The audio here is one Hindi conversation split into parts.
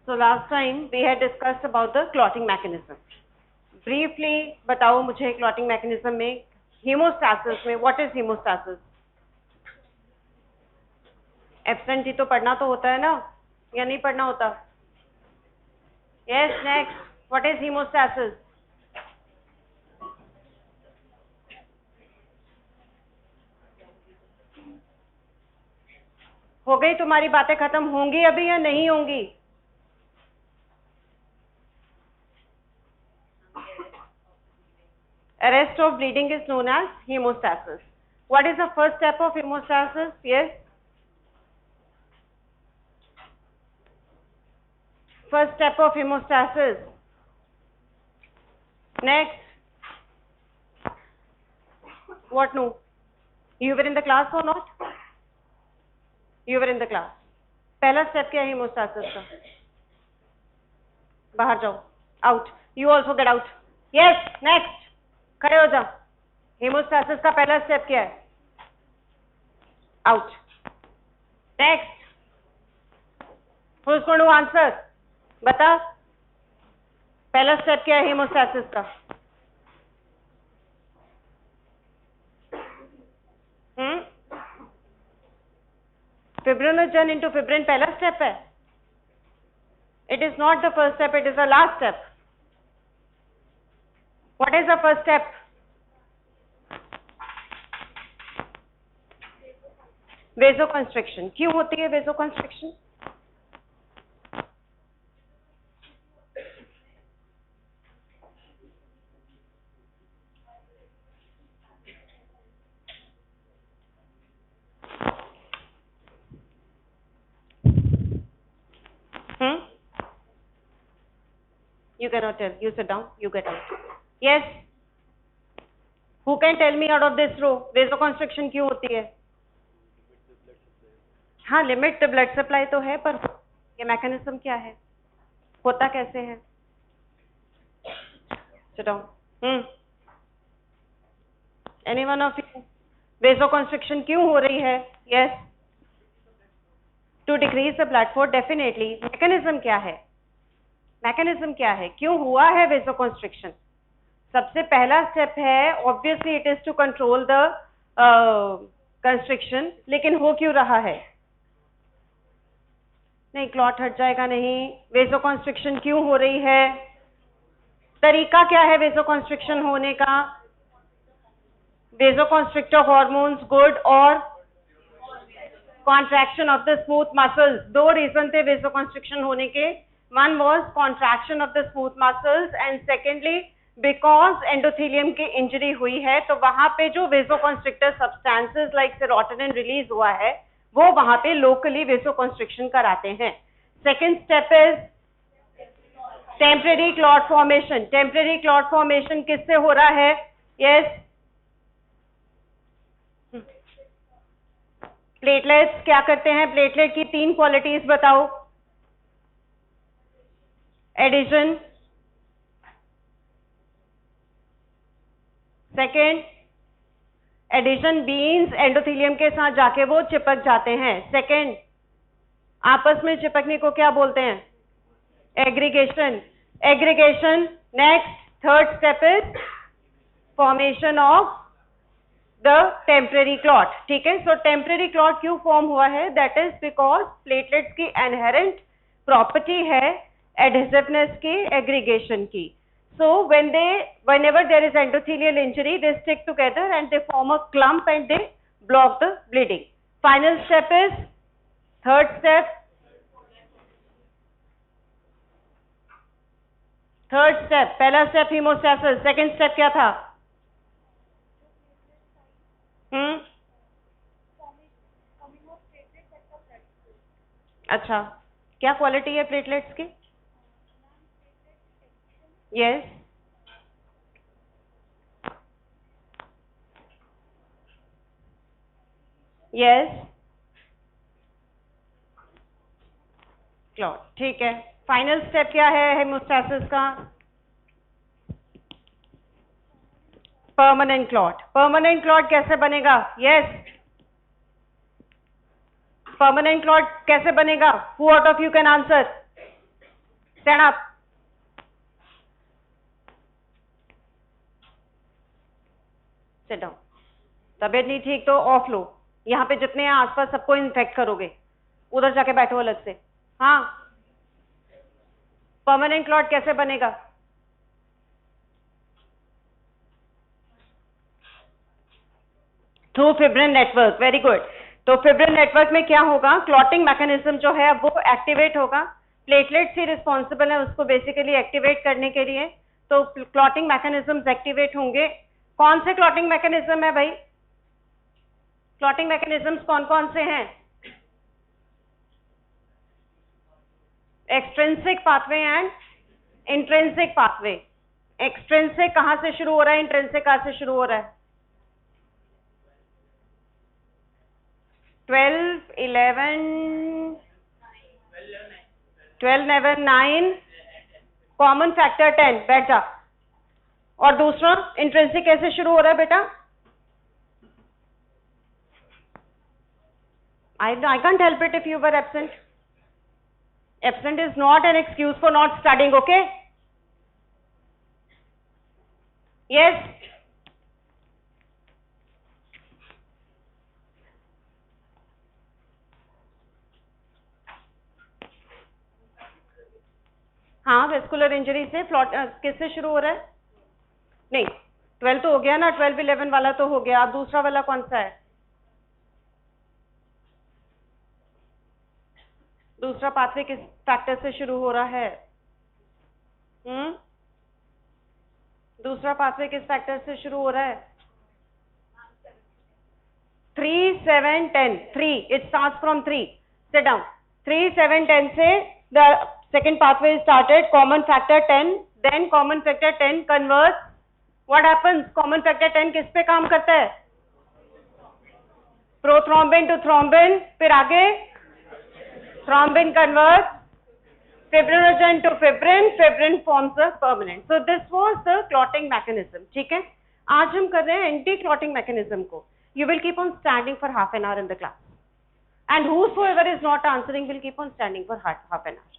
So last time we had discussed about the clotting mechanism. Briefly बताओ मुझे clotting mechanism में hemostasis में what is hemostasis? Absent ही तो पढ़ना तो होता है ना, या नहीं पढ़ना होता? Yes, next. What is hemostasis? हो गई तुम्हारी बातें खत्म, होंगी अभी या नहीं होंगी? Arrest of bleeding is known as hemostasis. What is the first step of hemostasis? Yes. First step of hemostasis. Next. What no? You were in the class or not? You were in the class. पहला step क्या है hemostasis का? बाहर जाओ. Out. You also get out. Yes. Next. खड़े हो जाओ. हेमोस्टैसिस का पहला स्टेप क्या है? Out. Next. Who is going to answer? बता. पहला स्टेप क्या है हेमोस्टैसिस का? फिब्रिनोजन इनटू फिब्रिन पहला स्टेप है. It is not the first step, it is the last step. What is the first step? Vasoconstriction. क्यों होती है vasoconstriction? You cannot tell. You sit down. You get out. Yes. Who can tell me out of this row? Vasoconstriction क्यों होती है? हाँ, लिमिट द ब्लड सप्लाई तो है, पर ये मैकेनिज्म क्या है? होता कैसे है? Sit down. Anyone of you? Vasoconstriction क्यों हो रही है? Yes. To decrease the blood flow, definitely. Mechanism क्या है? मैकेनिज्म क्या है? क्यों हुआ है vasoconstriction? सबसे पहला स्टेप है obviously it is to control the constriction, लेकिन हो क्यों रहा है? नहीं, क्लॉट हट जाएगा नहीं. वेसोकंस्ट्रिक्शन क्यों हो रही है? तरीका क्या है वेसोकंस्ट्रिक्शन होने का? वेसोकंस्ट्रिक्टर हार्मोन्स गुड और contraction of the smooth muscles. दो रीजन थे वेसोकंस्ट्रिक्शन होने के. One was contraction of the smooth muscles and secondly because endothelium की इंजरी हुई है, तो वहां पे जो वेसोकंस्ट्रिक्टर सब्सटेंसेस लाइक सेरोटोनिन रिलीज हुआ है वो वहां पे लोकली वेसोकंस्ट्रिक्शन कराते हैं. Second step is temporary clot formation. Temporary clot formation किससे हो रहा है? यस. प्लेटलेट्स क्या करते हैं? प्लेटलेट की तीन क्वालिटीज बताओ. Adhesion. Second, adhesion means endothelium के साथ जाके वो चिपक जाते हैं. सेकेंड, आपस में चिपकने को क्या बोलते हैं? Aggregation. Aggregation. Next, third step is formation of the temporary clot. ठीक है. सो टेम्परेरी क्लॉट क्यों फॉर्म हुआ है? दैट इज बिकॉज प्लेटलेट्स की इनहेरेंट प्रॉपर्टी है एडहेसिवनेस की, एग्रीगेशन की. So whenever there is endothelial injury, they stick together and they form a clump and they block the bleeding. Final step is third step. Third step. पहला step hemostasis. Second step क्या था? अच्छा, क्या क्वालिटी है प्लेटलेट्स की? Yes. Yes. क्लॉट. ठीक है. फाइनल स्टेप क्या है हेमोस्टैसिस का? Permanent clot. परमानेंट क्लॉट कैसे बनेगा? यस. परमानेंट क्लॉट कैसे बनेगा? Who out of you can answer? Stand up, sit down. तबीयत नहीं ठीक तो ऑफ लो, यहाँ पे जितने हैं आसपास सबको इन्फेक्ट करोगे, उधर जाके बैठो अलग से। हाँ, परमानेंट क्लॉट कैसे बनेगा? Through fibrin network, very good. तो फिब्रिन नेटवर्क में क्या होगा, क्लॉटिंग मैकेनिज्म जो है वो एक्टिवेट होगा, प्लेटलेट्स ही रिस्पॉन्सिबल है उसको बेसिकली एक्टिवेट करने के लिए, तो क्लॉटिंग मैकेनिज्म्स एक्टिवेट होंगे। कौन से क्लॉटिंग मैकेनिज्म है भाई? क्लॉटिंग मैकेनिज्म्स कौन कौन से हैं? Extrinsic pathway and intrinsic pathway. Extrinsic कहां से शुरू हो रहा है, इंट्रिंसिक कहां से शुरू हो रहा है? 12, 11, 12, 9, कॉमन फैक्टर 10, बैठ जा। और दूसरा इंट्रिंसिक कैसे शुरू हो रहा है बेटा? I can't help it if you were absent. Absent is not an excuse for not studying, okay? Yes. हाँ, वेस्कुलर इंजरी से फ्लॉट किससे शुरू हो रहा है? नहीं, 12 तो हो गया ना, 12, 11 वाला तो हो गया, अब दूसरा वाला कौन सा है? दूसरा पाथवे किस फैक्टर से शुरू हो रहा है? दूसरा पाथवे किस फैक्टर से शुरू हो रहा है? 3, 7, 10, 3, it starts from 3, sit down, 3, 7, 10 से the second pathway is started, common factor 10, then common factor 10 converts, what happens? common factor 10 किस पे काम करता है? प्रोथ्रोम्बिन टू थ्रोम्बिन, फिर आगे thrombin converts fibrinogen to fibrin, fibrin forms a permanent. So this was the clotting mechanism. ठीक है, आज हम कर रहे हैं एंटी क्लॉटिंग मैकेनिज्म को. You will keep on standing for half an hour in the class, and whosoever is not answering will keep on standing for half an hour.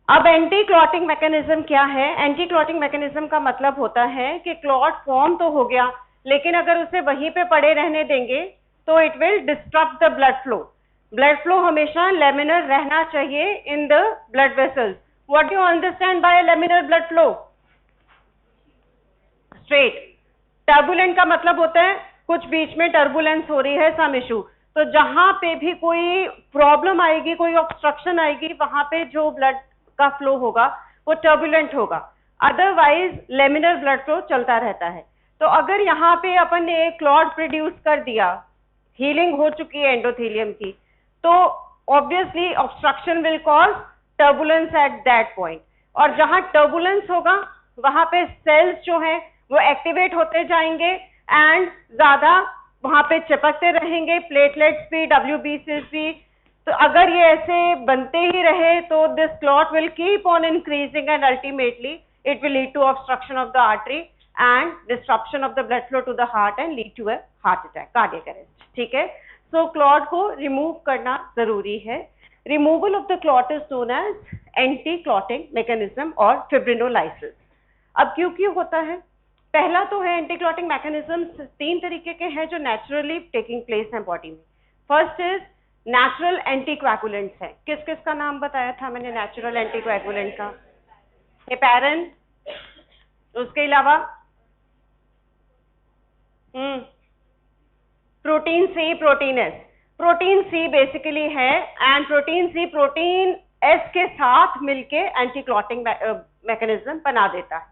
अब एंटी क्लॉटिंग मैकेनिज्म क्या है? एंटी क्लॉटिंग मैकेनिज्म का मतलब होता है कि क्लॉट फॉर्म तो हो गया, लेकिन अगर उसे वहीं पे पड़े रहने देंगे तो it will disturb the blood flow. Blood flow हमेशा लेमिनर रहना चाहिए in the blood vessels. What do you understand by laminar blood flow? Straight. Turbulent का मतलब होता है कुछ बीच में टर्बुलेंस हो रही है, सम इशू. तो जहां पे भी कोई प्रॉब्लम आएगी, कोई ऑब्स्ट्रक्शन आएगी, वहां पे जो ब्लड का फ्लो होगा वो टर्बुलेंट होगा. अदरवाइज लेमिनर ब्लड फ्लो चलता रहता है. तो अगर यहाँ पे अपन ने एक क्लॉट प्रोड्यूस कर दिया, हीलिंग हो चुकी है एंडोथेलियम की, तो obviously obstruction will cause turbulence at that point. और जहां टर्बुलेंस होगा वहां पे सेल्स जो हैं वो एक्टिवेट होते जाएंगे एंड ज्यादा वहां पे चिपकते रहेंगे, प्लेटलेट्स भी, WBCs भी. तो अगर ये ऐसे बनते ही रहे तो this clot will keep on increasing and ultimately it will lead to obstruction of the artery and disruption of the blood flow to the heart and lead to a heart attack, cardiac arrest. ठीक है, सो क्लॉट को रिमूव करना जरूरी है. Removal of the clot is known as anti clotting mechanism और फिब्रिनोलाइसिस. अब क्यों होता है? पहला तो है एंटी क्लॉटिंग मैकेनिज्म 3 तरीके के हैं जो नेचुरली टेकिंग प्लेस है बॉडी में. फर्स्ट इज नेचुरल एंटीकोएगुलेंट्स है. किस किस का नाम बताया था मैंने नेचुरल एंटीकोएगुलेंट का? हेपेरिन, उसके अलावा protein C, protein S. Protein C basically है and protein C protein S के साथ मिलके एंटी क्लॉटिंग मैकेनिज्म बना देता है.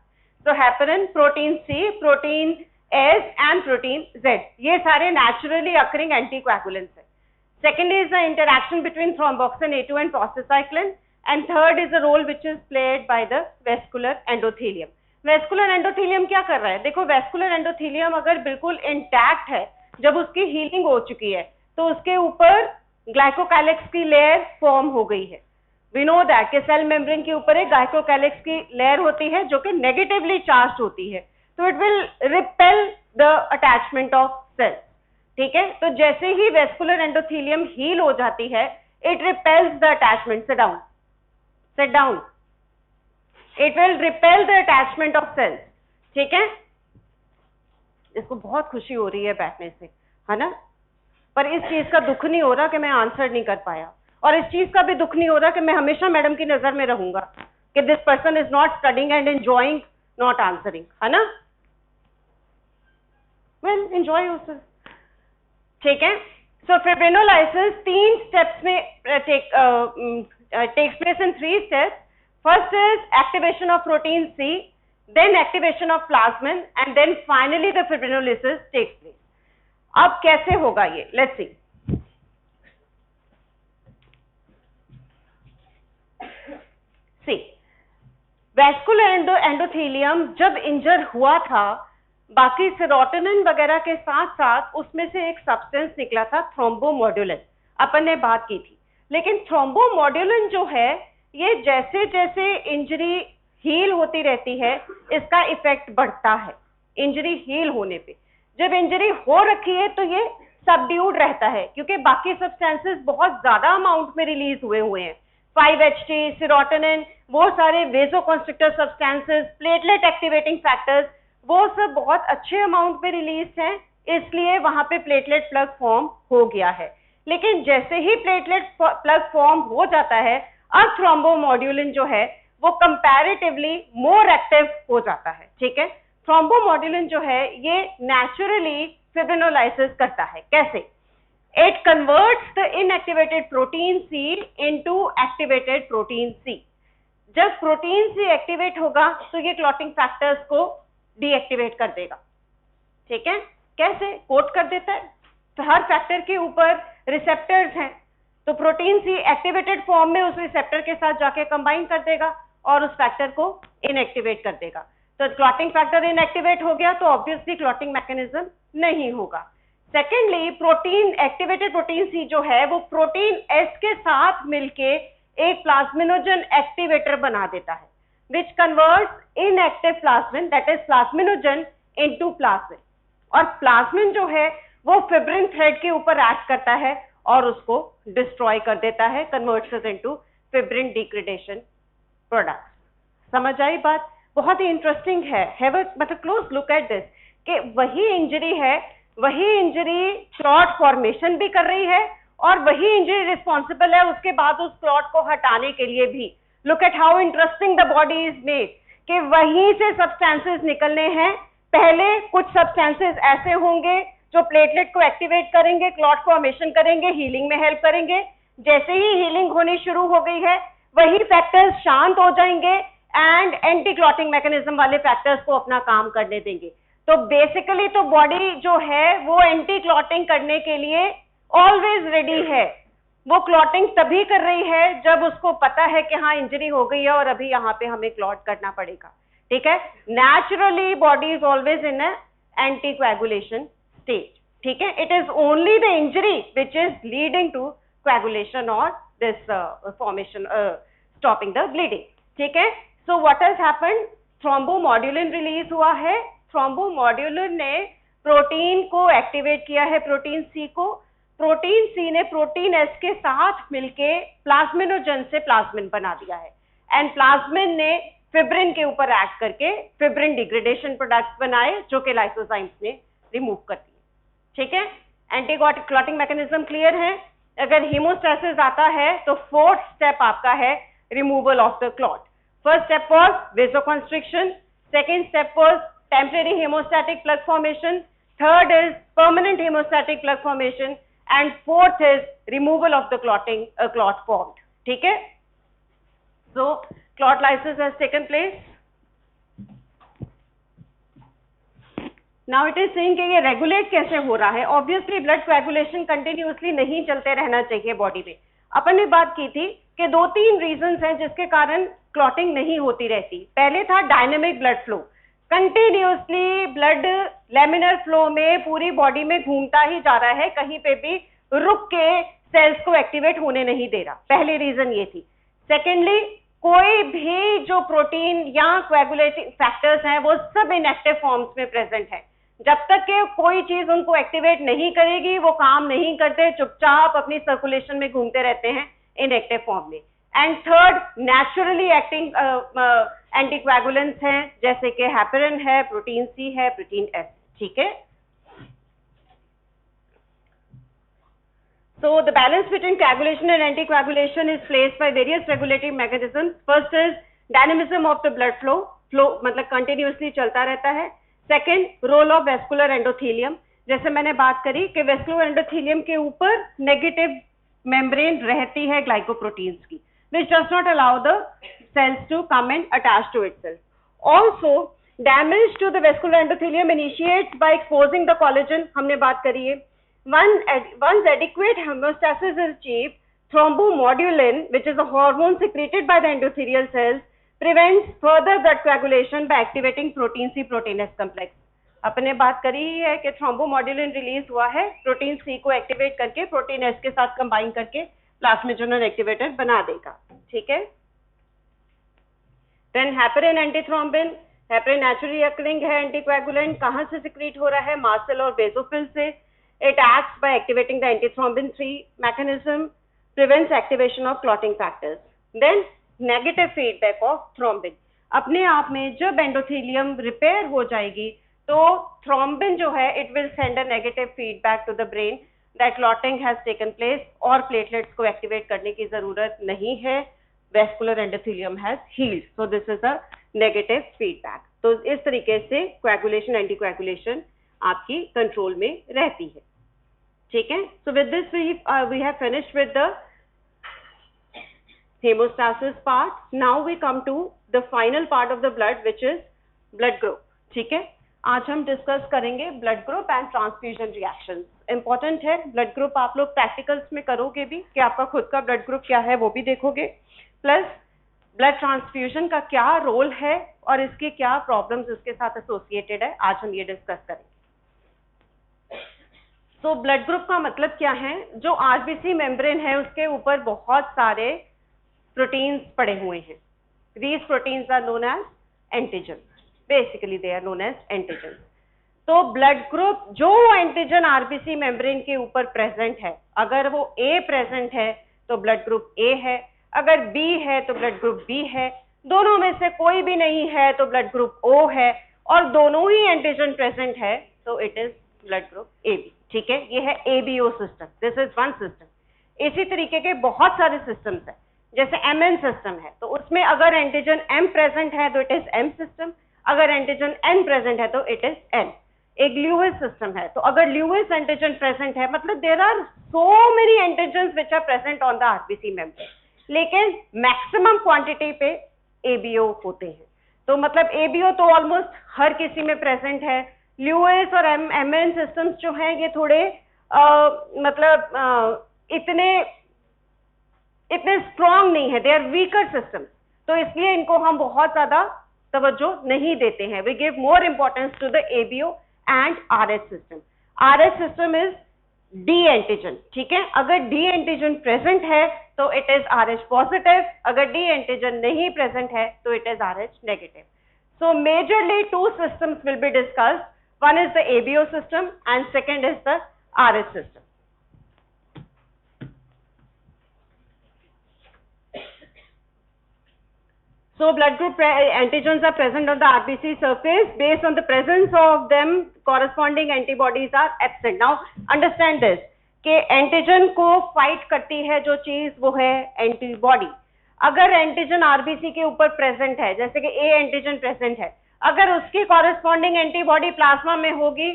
तो heparin, protein C, protein S and protein Z, ये सारे नेचुरली अकरिंग एंटीकोएगुलेंट्स है. Second is the interaction between thromboxane A2 and prostacyclin, and third is the role which is played by the vascular endothelium. Vascular endothelium क्या कर रहा है? देखो, vascular endothelium अगर बिल्कुल इंटैक्ट है, जब उसकी हीलिंग हो चुकी है तो उसके ऊपर ग्लाइकोकैलिक्स की लेयर फॉर्म हो गई है. We know that कि सेल मेम्ब्रेन के ऊपर एक ग्लाइकोकैलिक्स की लेयर होती है जो कि नेगेटिवली चार्ज होती है, तो it will repel the attachment of cells. ठीक है, तो जैसे ही वेस्कुलर एंडोथेलियम हील हो जाती है, it repels the attachment. Sit down, sit down. It will repel the attachment of cells, ठीक है। इसको बहुत खुशी हो रही है बैठने से, है ना, पर इस चीज का दुख नहीं हो रहा कि मैं आंसर नहीं कर पाया, और इस चीज का भी दुख नहीं हो रहा कि मैं हमेशा मैडम की नजर में रहूंगा कि this person is not studying and enjoying not answering, है ना। वेल एंजॉय योरसेल्फ, ठीक है। सो फिब्रिनोलाइसिस 3 स्टेप्स में takes place in 3 steps. First is activation of protein C, then activation of plasmin, and then finally the fibrinolysis takes place. अब कैसे होगा ये, let's see. See, vascular endothelium जब इंजर हुआ था, बाकी सेरोटोनिन वगैरह के साथ साथ उसमें से एक सब्सटेंस निकला था थ्रोम्बोमोड्यूलिन, अपन ने बात की थी। लेकिन थ्रोम्बोमोड्यूलिन जो है, ये जैसे जैसे इंजरी हील होती रहती है, इसका इफेक्ट बढ़ता है इंजरी हील होने पे। जब इंजरी हो रखी है तो ये सबड्यूड रहता है, क्योंकि बाकी सब्सटेंसेस बहुत ज्यादा अमाउंट में रिलीज हुए हैं, 5-HT, सेरोटोनिन, वो सारे वेसोकंस्ट्रिक्टर सब्सटेंसेस, प्लेटलेट एक्टिवेटिंग फैक्टर्स, वो सब बहुत अच्छे अमाउंट में रिलीज हैं, इसलिए वहां पे प्लेटलेट प्लग फॉर्म हो गया है। लेकिन जैसे ही प्लेटलेट प्लग फॉर्म हो जाता है, अब थ्रोम्बोमोड्यूलिन जो है वो कंपैरेटिवली मोर एक्टिव हो जाता है, ठीक है। थ्रोम्बोमोड्यूलिन जो है ये नेचुरली फिब्रिनोलाइसिस करता है। कैसे? It converts the inactivated protein C into activated protein C. जब प्रोटीन सी एक्टिवेट होगा तो ये क्लॉटिंग फैक्टर्स को डीएक्टिवेट कर देगा, ठीक है। कैसे? कोट कर देता है, तो हर फैक्टर के ऊपर रिसेप्टर्स हैं, तो प्रोटीन सी एक्टिवेटेड फॉर्म में उस रिसेप्टर के साथ जाके कंबाइन कर देगा और उस फैक्टर को इनएक्टिवेट कर देगा। तो क्लॉटिंग फैक्टर इनएक्टिवेट हो गया तो ऑब्वियसली क्लॉटिंग मैकेनिज्म नहीं होगा। Secondly, protein activated protein C जो है वो प्रोटीन एस के साथ मिलके एक प्लाज्मिनोजन एक्टिवेटर बना देता है, which converts inactive plasmin, that is plasminogen, into plasmin. और प्लाज्मिन जो है वो फिब्रिन थ्रेड के ऊपर एक्ट करता है और उसको डिस्ट्रॉय कर देता है, converts into fibrin degradation product. समझ आई बात? बहुत ही इंटरेस्टिंग है, हैव अ मतलब क्लोज लुक एट दिस, कि वही इंजरी है, वही इंजरी क्लॉट फॉर्मेशन भी कर रही है और वही इंजरी रिस्पॉन्सिबल है उसके बाद उस क्लॉट को हटाने के लिए भी। Look at how interesting the body is made, कि वहीं से सब्सटेंसेस निकलने हैं। पहले कुछ सब्सटेंसेस ऐसे होंगे जो प्लेटलेट को एक्टिवेट करेंगे, क्लॉट फॉर्मेशन करेंगे, हीलिंग में हेल्प करेंगे। जैसे ही हीलिंग होनी शुरू हो गई है, वही फैक्टर्स शांत हो जाएंगे एंड एंटी क्लॉटिंग मैकेनिज्म वाले फैक्टर्स को अपना काम करने देंगे। तो बेसिकली तो बॉडी जो है वो एंटी क्लॉटिंग करने के लिए ऑलवेज रेडी है। वो क्लॉटिंग तभी कर रही है जब उसको पता है कि हाँ इंजरी हो गई है और अभी यहाँ पे हमें क्लॉट करना पड़ेगा, ठीक है। Naturally body is always in anti coagulation state, ठीक है। It is only the injury which is leading to coagulation और this formation stopping the bleeding, ठीक है। So what has happened? Thrombomodulin release हुआ है। थ्रोम्बोमोड्यूलिन ने प्रोटीन को एक्टिवेट किया है, प्रोटीन सी को। प्रोटीन सी ने प्रोटीन एस के साथ मिलके प्लाज्मिनोजन से प्लाज्मिन बना दिया है, एंड प्लाज्मिन ने फिब्रिन के ऊपर एक्ट करके फिब्रिन डिग्रेडेशन प्रोडक्ट्स बनाए जो कि लाइसोजाइम्स ने रिमूव कर दिए, ठीक है। एंटी क्लॉटिंग मैकेनिज्म क्लियर है। अगर हीमोस्टैसिस आता है तो 4th स्टेप आपका है removal of the clot. First step was vasoconstriction, second step was temporary haemostatic plug formation, third is permanent haemostatic plug formation, and fourth is removal of the clot formed, ठीक है। So clot lysis has taken place. Now it is saying कि ये रेगुलेट कैसे हो रहा है। ऑब्वियसली ब्लड कोएगुलेशन कंटिन्यूअसली नहीं चलते रहना चाहिए बॉडी में। अपन ने बात की थी कि 2-3 रीजंस हैं जिसके कारण क्लॉटिंग नहीं होती रहती। पहले था dynamic blood flow, continuously blood laminar flow में पूरी बॉडी में घूमता ही जा रहा है, कहीं पे भी रुक के सेल्स को एक्टिवेट होने नहीं दे रहा। पहली रीजन ये थी। सेकेंडली, कोई भी जो प्रोटीन या कोएगुलेटिंग फैक्टर्स हैं वो सब इनएक्टिव फॉर्म्स में प्रेजेंट है। जब तक कि कोई चीज उनको एक्टिवेट नहीं करेगी वो काम नहीं करते, चुपचाप अपनी सर्कुलेशन में घूमते रहते हैं इनएक्टिव फॉर्म में। And third naturally acting anticoagulants हैं, जैसे कि हेपेरिन है, प्रोटीन सी है, प्रोटीन एस, ठीक है। So the balance between coagulation and anticoagulation is placed by various regulatory mechanisms. First is dynamism of the blood flow, मतलब continuously चलता रहता है. Second, role of vascular endothelium. जैसे मैंने बात करी कि vascular endothelium के ऊपर negative membrane रहती है glycoproteins की, which does not allow the cells to come and attach to itself. Also, damage to the vascular endothelium initiates by exposing the collagen. हमने बात करी है. Once adequate homeostasis is achieved, thrombomodulin, which is a hormone secreted by the endothelial cells, prevents further blood coagulation by activating protein C protein S complex. अपने बात करी है कि थ्रोम्बोमॉड्यूलिन रिलीज हुआ है, प्रोटीन सी को एक्टिवेट करके प्रोटीन एस के साथ कंबाइन करके प्लाज्मिडोनल एक्टिवेटर बना देगा, ठीक है। Then heparin antithrombin, heparin naturally occurring है एंटीकोएगुलेंट, कहां से सिक्रीट हो रहा है? मास्ट सेल और बेसोफिल से. It acts by activating the antithrombin 3 mechanism, prevents activation of clotting factors. Then negative feedback of thrombin. अपने आप में जब एंडोथेलियम रिपेयर हो जाएगी तो थ्रोम्बिन जो है it will send a negative feedback to the brain that clotting has taken place और प्लेटलेट्स को एक्टिवेट करने की जरूरत नहीं है, vascular endothelium has healed. So this is a negative feedback. तो इस तरीके से coagulation anticoagulation आपकी कंट्रोल में रहती है, ठीक है। So with this we have finished with the hemostasis part. Now we come to the final part of the blood, which is blood group, ठीक है। आज हम डिस्कस करेंगे blood group and transfusion reactions. Important है, ब्लड ग्रुप आप लोग प्रैक्टिकल्स में करोगे भी कि आपका खुद का ब्लड ग्रुप क्या है वो भी देखोगे, प्लस ब्लड ट्रांसफ्यूजन का क्या रोल है और इसके क्या प्रॉब्लम्स इसके साथ एसोसिएटेड है, आज हम ये डिस्कस करेंगे. तो ब्लड ग्रुप का मतलब क्या है? जो आरबीसी मेम्ब्रेन है उसके ऊपर बहुत सारे प्रोटीन्स पड़े हुए हैं. These proteins are known as antigens. Basically they are known as antigens. तो ब्लड ग्रुप जो एंटीजन आरबीसी मेम्ब्रेन के ऊपर प्रेजेंट है, अगर वो ए प्रेजेंट है तो ब्लड ग्रुप ए है, अगर बी है तो ब्लड ग्रुप बी है, दोनों में से कोई भी नहीं है तो ब्लड ग्रुप ओ है, और दोनों ही एंटीजन प्रेजेंट है तो it is blood group A B. ठीक है, ये है ABO system. This is one system. इसी तरीके के बहुत सारे सिस्टम्स हैं. जैसे एमएन सिस्टम है तो उसमें अगर एंटीजन एम प्रेजेंट है तो इट इज एम सिस्टम, अगर एंटीजन एन प्रेजेंट है तो इट इज एन. एक ल्यूइस सिस्टम है तो अगर ल्यूइस एंटीजन प्रेजेंट है, मतलब there are so many antigens which are present on the RBC membrane, लेकिन मैक्सिमम क्वांटिटी पे एबीओ होते हैं. तो मतलब एबीओ तो ऑलमोस्ट हर किसी में प्रेजेंट है. ल्यूइस और एमएन सिस्टम्स जो हैं ये थोड़े इतने स्ट्रॉन्ग नहीं है, दे आर वीकर सिस्टम, तो इसलिए इनको हम बहुत ज्यादा तवज्जो नहीं देते हैं. We give more importance to the ABO and Rh system. Rh system is D antigen. ठीक है, अगर डी एंटीजन प्रेजेंट है तो इट इज आरएच पॉजिटिव, अगर डी एंटीजन नहीं प्रेजेंट है तो it is Rh negative. So majorly two systems will be discussed. One is the ABO system and second is the RH system. So blood group antigens are present on the RBC surface. Based on the presence of them, corresponding antibodies are absent. Now understand this कि एंटीजन को फाइट करती है जो चीज वो है एंटीबॉडी. अगर एंटीजन आरबीसी के ऊपर प्रेजेंट है, जैसे कि ए एंटीजन प्रेजेंट है, अगर उसकी कॉरेस्पॉन्डिंग एंटीबॉडी प्लाज्मा में होगी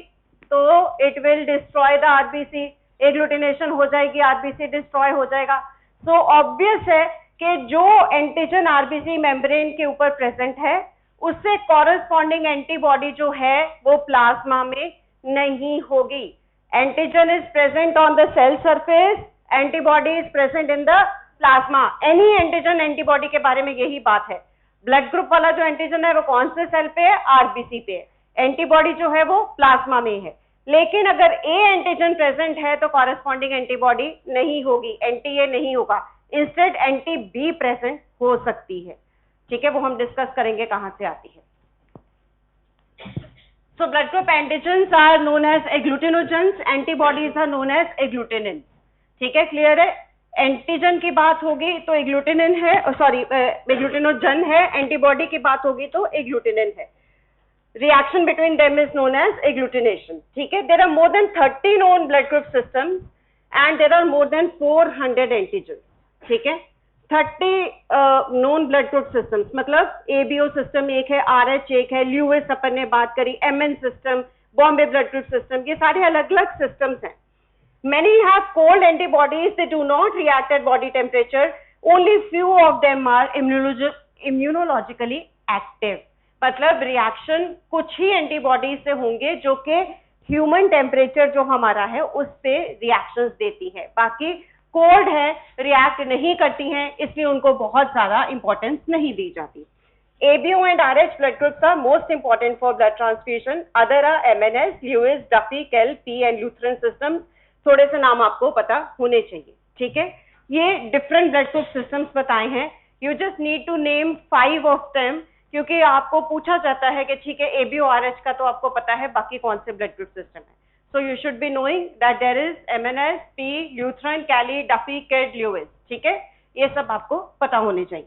तो it will destroy the RBC, agglutination हो जाएगी, आरबीसी डिस्ट्रॉय हो जाएगा. सो ऑब्वियस है कि जो एंटीजन आरबीसी मेम्ब्रेन के ऊपर प्रेजेंट है उससे कॉरेस्पॉन्डिंग एंटीबॉडी जो है वो प्लाज्मा में नहीं होगी. Antigen is present on the cell surface, antibody is present in the plasma. Any antigen antibody के बारे में यही बात है. ब्लड ग्रुप वाला जो एंटीजन है वो कौन से सेल पे है? आरबीसी पे है. एंटीबॉडी जो है वो प्लाज्मा में है. लेकिन अगर ए एंटीजन प्रेजेंट है तो कॉरेस्पॉन्डिंग एंटीबॉडी नहीं होगी, एंटी ए नहीं होगा, इंस्टेड एंटी बी प्रेजेंट हो सकती है. ठीक है, वो हम डिस्कस करेंगे कहां से आती है. So blood group antigens are known as agglutinogens, antibodies are known as agglutinin. ठीक है, क्लियर है? एंटीजन की बात होगी तो एग्लूटिनिन है, सॉरी एग्लूटिनोजन है, एंटीबॉडी की बात होगी तो एग्लूटिनिन है. Reaction between them is known as agglutination. ठीक है. There are more than 30 known blood group systems and there are more than 400 antigens. ठीक है. 30 known blood group systems, मतलब ABO system एक है, RH एक है, Lewis अपन ने बात करी, MN system, Bombay blood group system, ये सारे अलग अलग systems हैं. Many have cold antibodies, they do not react at body temperature. Only few of them are immunologically active. मतलब रिएक्शन कुछ ही एंटीबॉडीज से होंगे जो कि ह्यूमन टेम्परेचर जो हमारा है उस पे रिएक्शंस देती है. बाकी कोल्ड है, रिएक्ट नहीं करती हैं, इसलिए उनको बहुत ज्यादा इंपॉर्टेंस नहीं दी जाती. ABO and RH blood groups are most important for blood transfusion. Other are MNS, Lewis, Duffy, Kell, P and Lutheran systems. थोड़े से नाम आपको पता होने चाहिए. ठीक है. ये डिफरेंट ब्लड ग्रुप सिस्टम्स बताए हैं. You just need to name 5 of them, क्योंकि आपको पूछा जाता है कि ठीक है ABO RH का तो आपको पता है, बाकी कौन से ब्लड ग्रुप सिस्टम है. So you should be knowing that there is MNS, P, Lutheran, Kelly, Duffy, Kidd, Lewis. ठीक है. ये सब आपको पता होने चाहिए.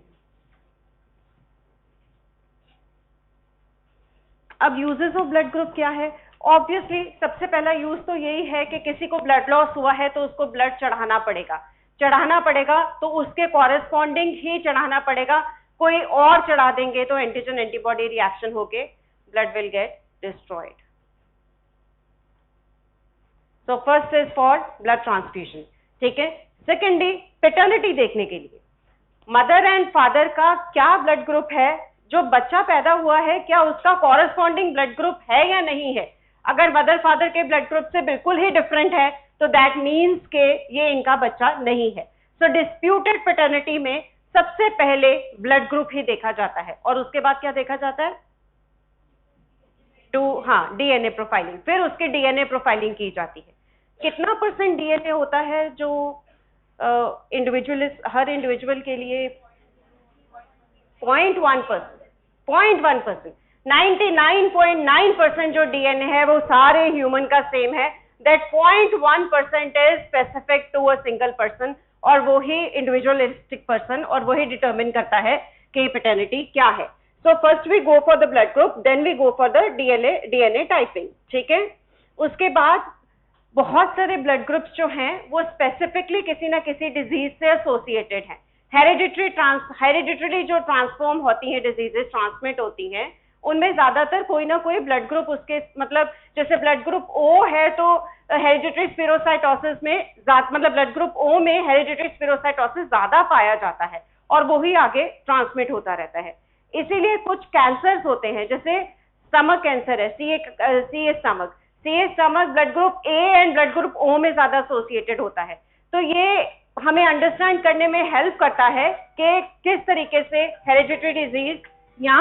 अब यूजेस ऑफ ब्लड ग्रुप क्या है? ऑब्वियसली सबसे पहला यूज तो यही है कि किसी को ब्लड लॉस हुआ है तो उसको ब्लड चढ़ाना पड़ेगा तो उसके कॉरेस्पॉन्डिंग ही चढ़ाना पड़ेगा. कोई और चढ़ा देंगे तो एंटीजन एंटीबॉडी रिएक्शन होके blood will get destroyed. So first is for blood transfusion. ठीक है. सेकेंडली पेटर्निटी देखने के लिए मदर एंड फादर का क्या ब्लड ग्रुप है, जो बच्चा पैदा हुआ है क्या उसका कॉरेस्पॉन्डिंग ब्लड ग्रुप है या नहीं है. अगर मदर फादर के ब्लड ग्रुप से बिल्कुल ही डिफरेंट है तो दैट मीन्स के ये इनका बच्चा नहीं है. सो डिस्प्यूटेड पेटर्निटी में सबसे पहले ब्लड ग्रुप ही देखा जाता है और उसके बाद क्या देखा जाता है? DNA profiling. फिर उसके डीएनए प्रोफाइलिंग की जाती है. कितना % डीएनए होता है जो हर इंडिविजुअल के लिए? 0.1%. 99.9% जो डीएनए है वो सारे ह्यूमन का सेम है. That 0.1% is specific to a single person और वो ही इंडिविजुअलिस्टिक पर्सन और वही डिटरमिन करता है कि पैटर्निटी क्या है. So first we go for the blood group, then we go for the DNA typing. ठीक है. उसके बाद बहुत सारे ब्लड ग्रुप्स जो हैं वो स्पेसिफिकली किसी ना किसी डिजीज से एसोसिएटेड हैं. हेरिडिटरी जो ट्रांसफॉर्म होती हैं डिजीजेस, ट्रांसमिट होती हैं, उनमें ज्यादातर कोई ना कोई ब्लड ग्रुप उसके, मतलब जैसे ब्लड ग्रुप O है तो हेरिडिटरी स्पिरोसाइटोसिस में मतलब ब्लड ग्रुप O में हेरिडिटरी स्पिरोसाइटोसिस ज्यादा पाया जाता है और वही आगे ट्रांसमिट होता रहता है. इसीलिए कुछ कैंसर्स होते हैं, जैसे स्टमक कैंसर है, CA stomach blood group A and blood group O में ज्यादा एसोसिएटेड होता है. तो ये हमें अंडरस्टैंड करने में हेल्प करता है कि किस तरीके से हेरिडिटरी डिजीज या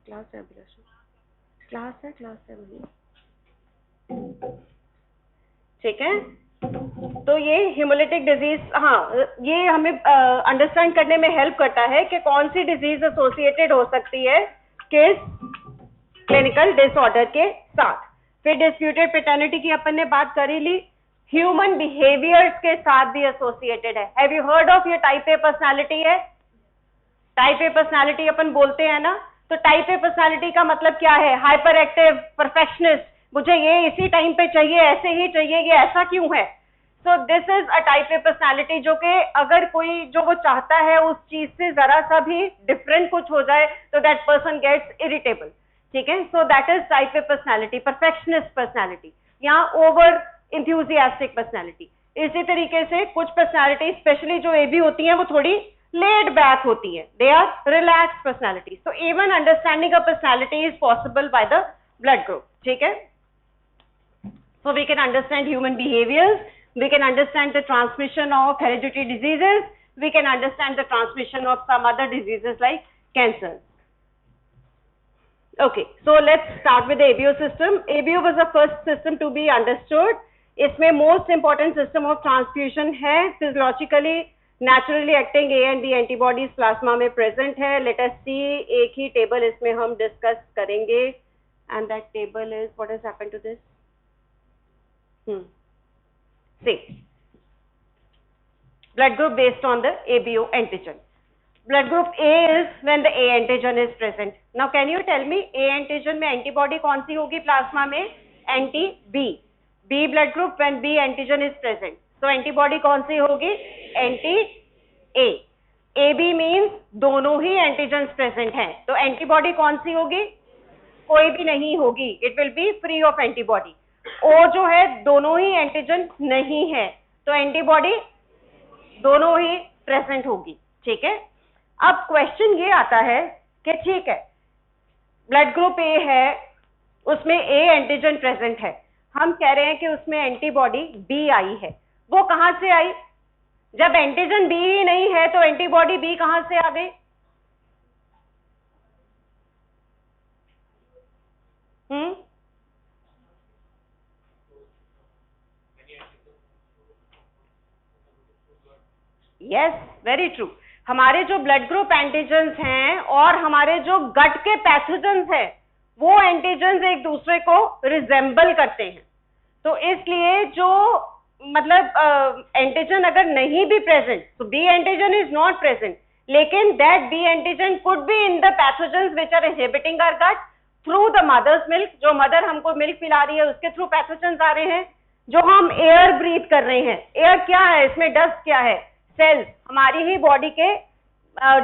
क्लास है ठीक है. तो ये हिमोलिटिक डिजीज, ये हमें अंडरस्टैंड करने में हेल्प करता है कि कौन सी डिजीज एसोसिएटेड हो सकती है किस क्लिनिकल डिसऑर्डर के साथ. फिर डिस्प्यूटेड पैटर्निटी की अपन ने बात करी ली. ह्यूमन बिहेवियर्स के साथ भी एसोसिएटेड है. हैव यू हर्ड ऑफ ये टाइप ए पर्सनालिटी है? टाइप ए पर्सनालिटी अपन बोलते हैं ना, तो टाइप ए पर्सनालिटी का मतलब क्या है? हाइपर एक्टिव, परफेक्शनिस्ट, मुझे ये इसी टाइम पे चाहिए, ऐसे ही चाहिए, ये ऐसा क्यों है? So this is a type A personality जो कि अगर कोई जो वो चाहता है उस चीज से जरा सा भी डिफरेंट कुछ हो जाए तो दैट पर्सन गेट्स इरिटेबल. ठीक है. So that is type A personality, perfectionist personality या ओवर इंथ्यूजियास्टिक पर्सनालिटी. इसी तरीके से कुछ पर्सनालिटी स्पेशली जो ए बी होती हैं वो थोड़ी laid back होती है. They are relaxed personalities. So even understanding a personality is possible by the blood group. ठीक है. So we can understand human behaviors. We can understand the transmission of hereditary diseases. We can understand the transmission of some other diseases like cancer. Okay. So let's start with the ABO system. ABO was the first system to be understood. इसमें most important system of transfusion है. Physiologically naturally acting A and B antibodies plasma में प्रेजेंट है. लेट अस सी, एक ही टेबल इसमें हम डिस्कस करेंगे and that table is what has happened to this. Say blood group based on the ABO antigen. Blood group A is when the A antigen is present. Now can you tell me A antigen में antibody कौन सी होगी प्लाज्मा में? Anti B. B blood group when B antigen is present. So antibody कौन सी होगी? Anti A. AB means दोनों ही antigens present हैं, तो antibody कौन सी होगी? कोई भी नहीं होगी. It will be free of antibody. O जो है दोनों ही एंटीजन नहीं है, तो एंटीबॉडी दोनों ही प्रेजेंट होगी. ठीक है. अब क्वेश्चन ये आता है कि ठीक है, ब्लड ग्रुप ए है, उसमें ए एंटीजन प्रेजेंट है, हम कह रहे हैं कि उसमें एंटीबॉडी बी आई है. वो कहां से आई? जब एंटीजन बी ही नहीं है तो एंटीबॉडी बी कहां से आ गई? Yes, very true. हमारे जो ब्लड ग्रुप एंटीजेंस हैं और हमारे जो गट के पैथोजेंस हैं, वो एंटीजेंस एक दूसरे को रिजेंबल करते हैं. तो इसलिए जो मतलब एंटीजन अगर नहीं भी प्रेजेंट, तो B antigen is not present, लेकिन that B antigen could be in the pathogens which are inhibiting our gut through the mother's milk. जो मदर हमको मिल्क पिला रही है उसके थ्रू पैथोजेंस आ रहे हैं. जो हम एयर ब्रीथ कर रहे हैं, एयर क्या है? इसमें डस्ट क्या है? सेल्स. हमारी ही बॉडी के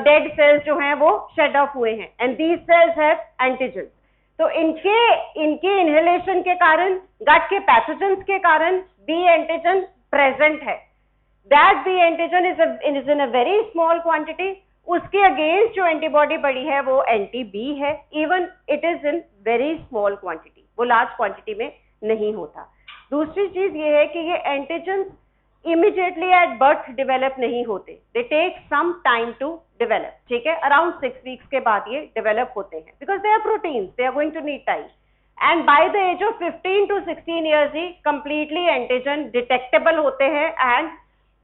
डेड सेल्स जो हैं वो शेड ऑफ हुए हैं, and these cells have antigen. तो इनके इनहेलेशन के कारण, गट के पैथोजेंस के कारण बी एंटीजन प्रेजेंट है. That B antigen is in a very small quantity. उसके अगेंस्ट जो एंटीबॉडी बड़ी है वो एंटी बी है. Even it is in very small quantity, वो लार्ज क्वांटिटी में नहीं होता. दूसरी चीज ये है कि ये antigen immediately at birth develop नहीं होते. They take some time to develop. ठीक है, अराउंड 6 वीक्स के बाद ये डेवलप होते हैं, because they are proteins, they are going to need time. And by the age of 15 to 16 years ही कंप्लीटली एंटीजन डिटेक्टेबल होते हैं एंड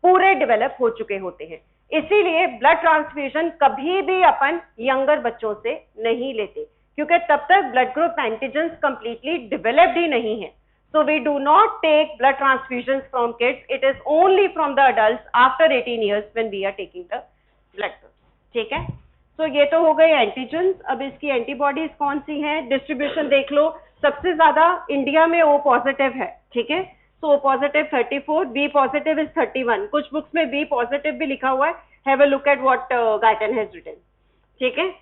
पूरे डेवलप हो चुके होते हैं. इसीलिए ब्लड ट्रांसफ्यूजन कभी भी अपन यंगर बच्चों से नहीं लेते, क्योंकि तब तक blood group antigens completely developed ही नहीं है. So we do not take blood transfusions from kids. It is only from the adults after 18 years when we are taking the blood groups. ठीक है. So ये तो हो गए एंटीजेंस. अब इसकी एंटीबॉडीज कौन सी हैं? डिस्ट्रीब्यूशन देख लो. सबसे ज्यादा इंडिया में O पॉजिटिव है. ठीक है. So O positive 34, B positive is 31. कुछ बुक्स में B पॉजिटिव भी लिखा हुआ है. Have a look at what Guyton has written. ठीक है.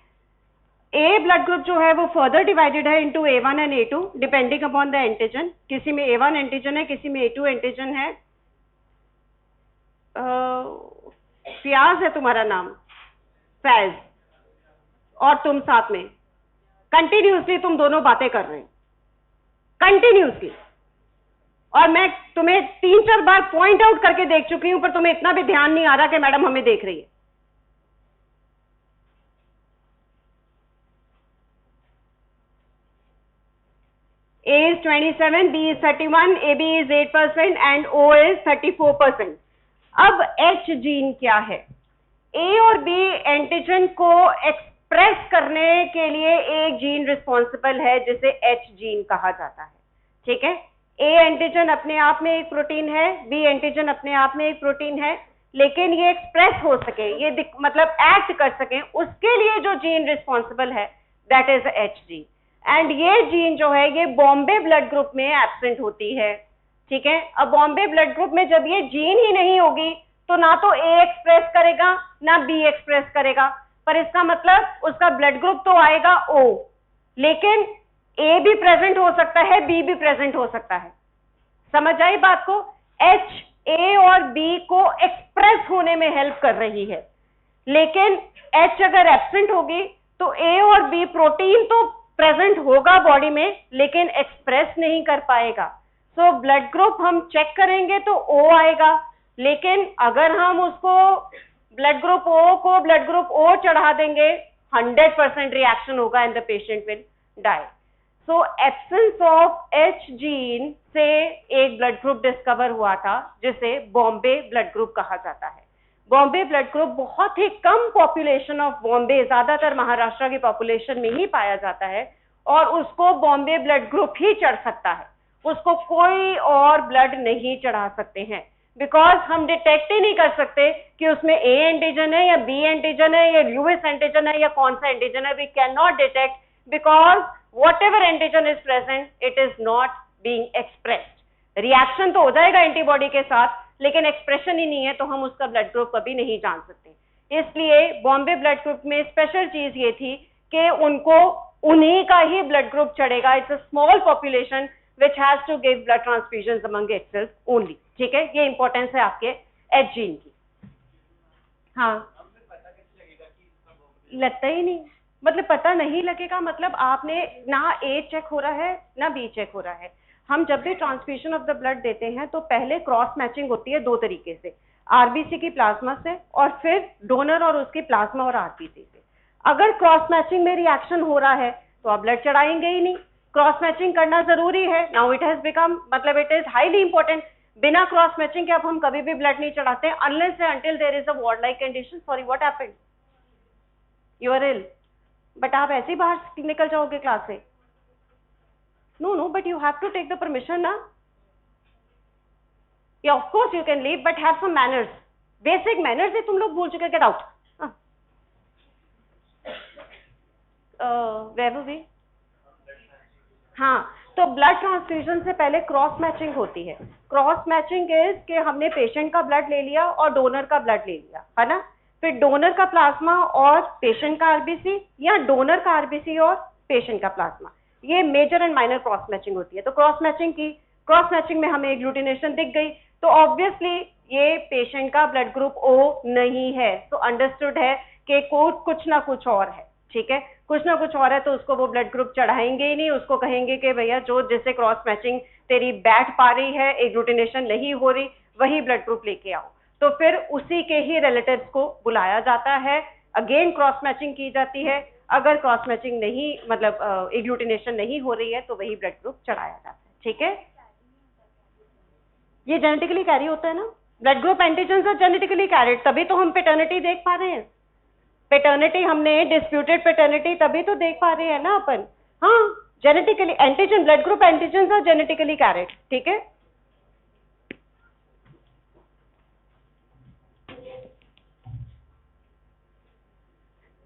ए ब्लड ग्रुप जो है वो फर्दर डिवाइडेड है into A1 and A2 depending upon the antigen. किसी में A1 एंटीजन है, किसी में A2 एंटीजन है. फियाज है तुम्हारा नाम? फैज. और तुम साथ में कंटिन्यूसली तुम दोनों बातें कर रहे हैं कंटिन्यूसली, और मैं तुम्हें 3-4 बार पॉइंट आउट करके देख चुकी हूं, पर तुम्हें इतना भी ध्यान नहीं आ रहा कि मैडम हमें देख रही है. A is 27, B is 31, AB is 8% and O is 34%. अब H जीन क्या है? A और B एंटीजन को एक्सप्रेस करने के लिए एक जीन रिस्पॉन्सिबल है जिसे H जीन कहा जाता है. ठीक है. A एंटीजन अपने आप में एक प्रोटीन है, B एंटीजन अपने आप में एक प्रोटीन है, लेकिन ये एक्सप्रेस हो सके, ये मतलब एक्ट कर सके, उसके लिए जो जीन रिस्पॉन्सिबल है that is H gene. And ये जीन जो है ये बॉम्बे ब्लड ग्रुप में एब्सेंट होती है. ठीक है. अब बॉम्बे ब्लड ग्रुप में जब ये जीन ही नहीं होगी तो ना तो A एक्सप्रेस करेगा ना B एक्सप्रेस करेगा, पर इसका मतलब उसका ब्लड ग्रुप तो आएगा O, लेकिन A भी प्रेजेंट हो सकता है, B भी प्रेजेंट हो सकता है. समझ आई बात को? H A और B को एक्सप्रेस होने में हेल्प कर रही है, लेकिन H अगर एब्सेंट होगी तो A और B प्रोटीन तो प्रेजेंट होगा बॉडी में, लेकिन एक्सप्रेस नहीं कर पाएगा. सो ब्लड ग्रुप हम चेक करेंगे तो O आएगा, लेकिन अगर हम उसको ब्लड ग्रुप O को ब्लड ग्रुप O चढ़ा देंगे 100% रिएक्शन होगा and the patient will die. So absence of H gene से एक ब्लड ग्रुप डिस्कवर हुआ था जिसे बॉम्बे ब्लड ग्रुप कहा जाता है. बॉम्बे ब्लड ग्रुप बहुत ही कम पॉपुलेशन ऑफ बॉम्बे, ज्यादातर महाराष्ट्र की पॉपुलेशन में ही पाया जाता है, और उसको बॉम्बे ब्लड ग्रुप ही चढ़ सकता है. उसको कोई और ब्लड नहीं चढ़ा सकते हैं, बिकॉज हम डिटेक्ट ही नहीं कर सकते कि उसमें ए एंटीजन है या बी एंटीजन है या यूएस एंटीजन है या कौन सा एंटीजन है. We can not detect because whatever antigen is present it is not being expressed. Reaction तो हो जाएगा एंटीबॉडी के साथ, लेकिन एक्सप्रेशन ही नहीं है, तो हम उसका ब्लड ग्रुप कभी नहीं जान सकते. इसलिए बॉम्बे ब्लड ग्रुप में स्पेशल चीज ये थी कि उनको उन्हीं का ही ब्लड ग्रुप चढ़ेगा. It's a small population which has to give blood transfusions among itself only. ठीक है, ये इंपॉर्टेंस है आपके एच जीन की. हाँ, लगता ही नहीं, मतलब पता नहीं लगेगा, मतलब आपने ना ए चेक हो रहा है ना बी चेक हो रहा है. हम जब भी ट्रांसफ्यूजन ऑफ द ब्लड देते हैं तो पहले क्रॉस मैचिंग होती है दो तरीके से, आरबीसी की प्लाज्मा से और फिर डोनर और उसकी प्लाज्मा और आरबीसी से. अगर क्रॉस मैचिंग में रिएक्शन हो रहा है तो आप ब्लड चढ़ाएंगे ही नहीं. क्रॉस मैचिंग करना जरूरी है. नाउ इट हैज बिकम, मतलब इट इज हाईली इंपॉर्टेंट. बिना क्रॉस मैचिंग के अब हम कभी भी ब्लड नहीं चढ़ाते unless until there is a war like condition. Sorry, what happened? You are ill, but आप ऐसे ही बाहर निकल जाओगे क्लास से. No, but you have to take the permission ना. या of course you can leave, but have some manners. Basic manners है तुम लोग भूल चुके. Get out. वैभव जी, हाँ, तो ब्लड ट्रांसफ्यूजन से पहले क्रॉस मैचिंग होती है. क्रॉस मैचिंग इज कि हमने पेशेंट का ब्लड ले लिया और डोनर का ब्लड ले लिया, है ना. फिर डोनर का प्लाज्मा और पेशेंट का आरबीसी, या डोनर का आरबीसी और पेशेंट का प्लाज्मा. ये major and minor cross matching होती है. तो क्रॉस मैचिंग की, क्रॉस मैचिंग में हमें एग्लूटिनेशन दिख गई, तो ऑब्वियसली ये पेशेंट का ब्लड ग्रुप ओ नहीं है. तो अंडरस्टूड है कि कुछ ना कुछ और है. ठीक है, कुछ ना कुछ और है, तो उसको वो ब्लड ग्रुप चढ़ाएंगे ही नहीं. उसको कहेंगे कि भैया जो जिससे क्रॉस मैचिंग तेरी बैठ पा रही है, एग्लूटिनेशन नहीं हो रही, वही ब्लड ग्रुप लेके आओ. तो फिर उसी के ही रिलेटिव्स को बुलाया जाता है. अगेन क्रॉस मैचिंग की जाती है. अगर क्रॉस मैचिंग नहीं, मतलब एग्लूटिनेशन नहीं हो रही है, तो वही ब्लड ग्रुप चढ़ाया जाता है. ठीक है, ये जेनेटिकली कैरी होता है ना. Blood group antigen are genetically carried, तभी तो हम पेटर्निटी देख पा रहे हैं. पेटर्निटी, हमने डिस्प्यूटेड पेटर्निटी तभी तो देख पा रहे हैं ना अपन. हाँ, genetically antigen, blood group antigen are genetically carried. ठीक है,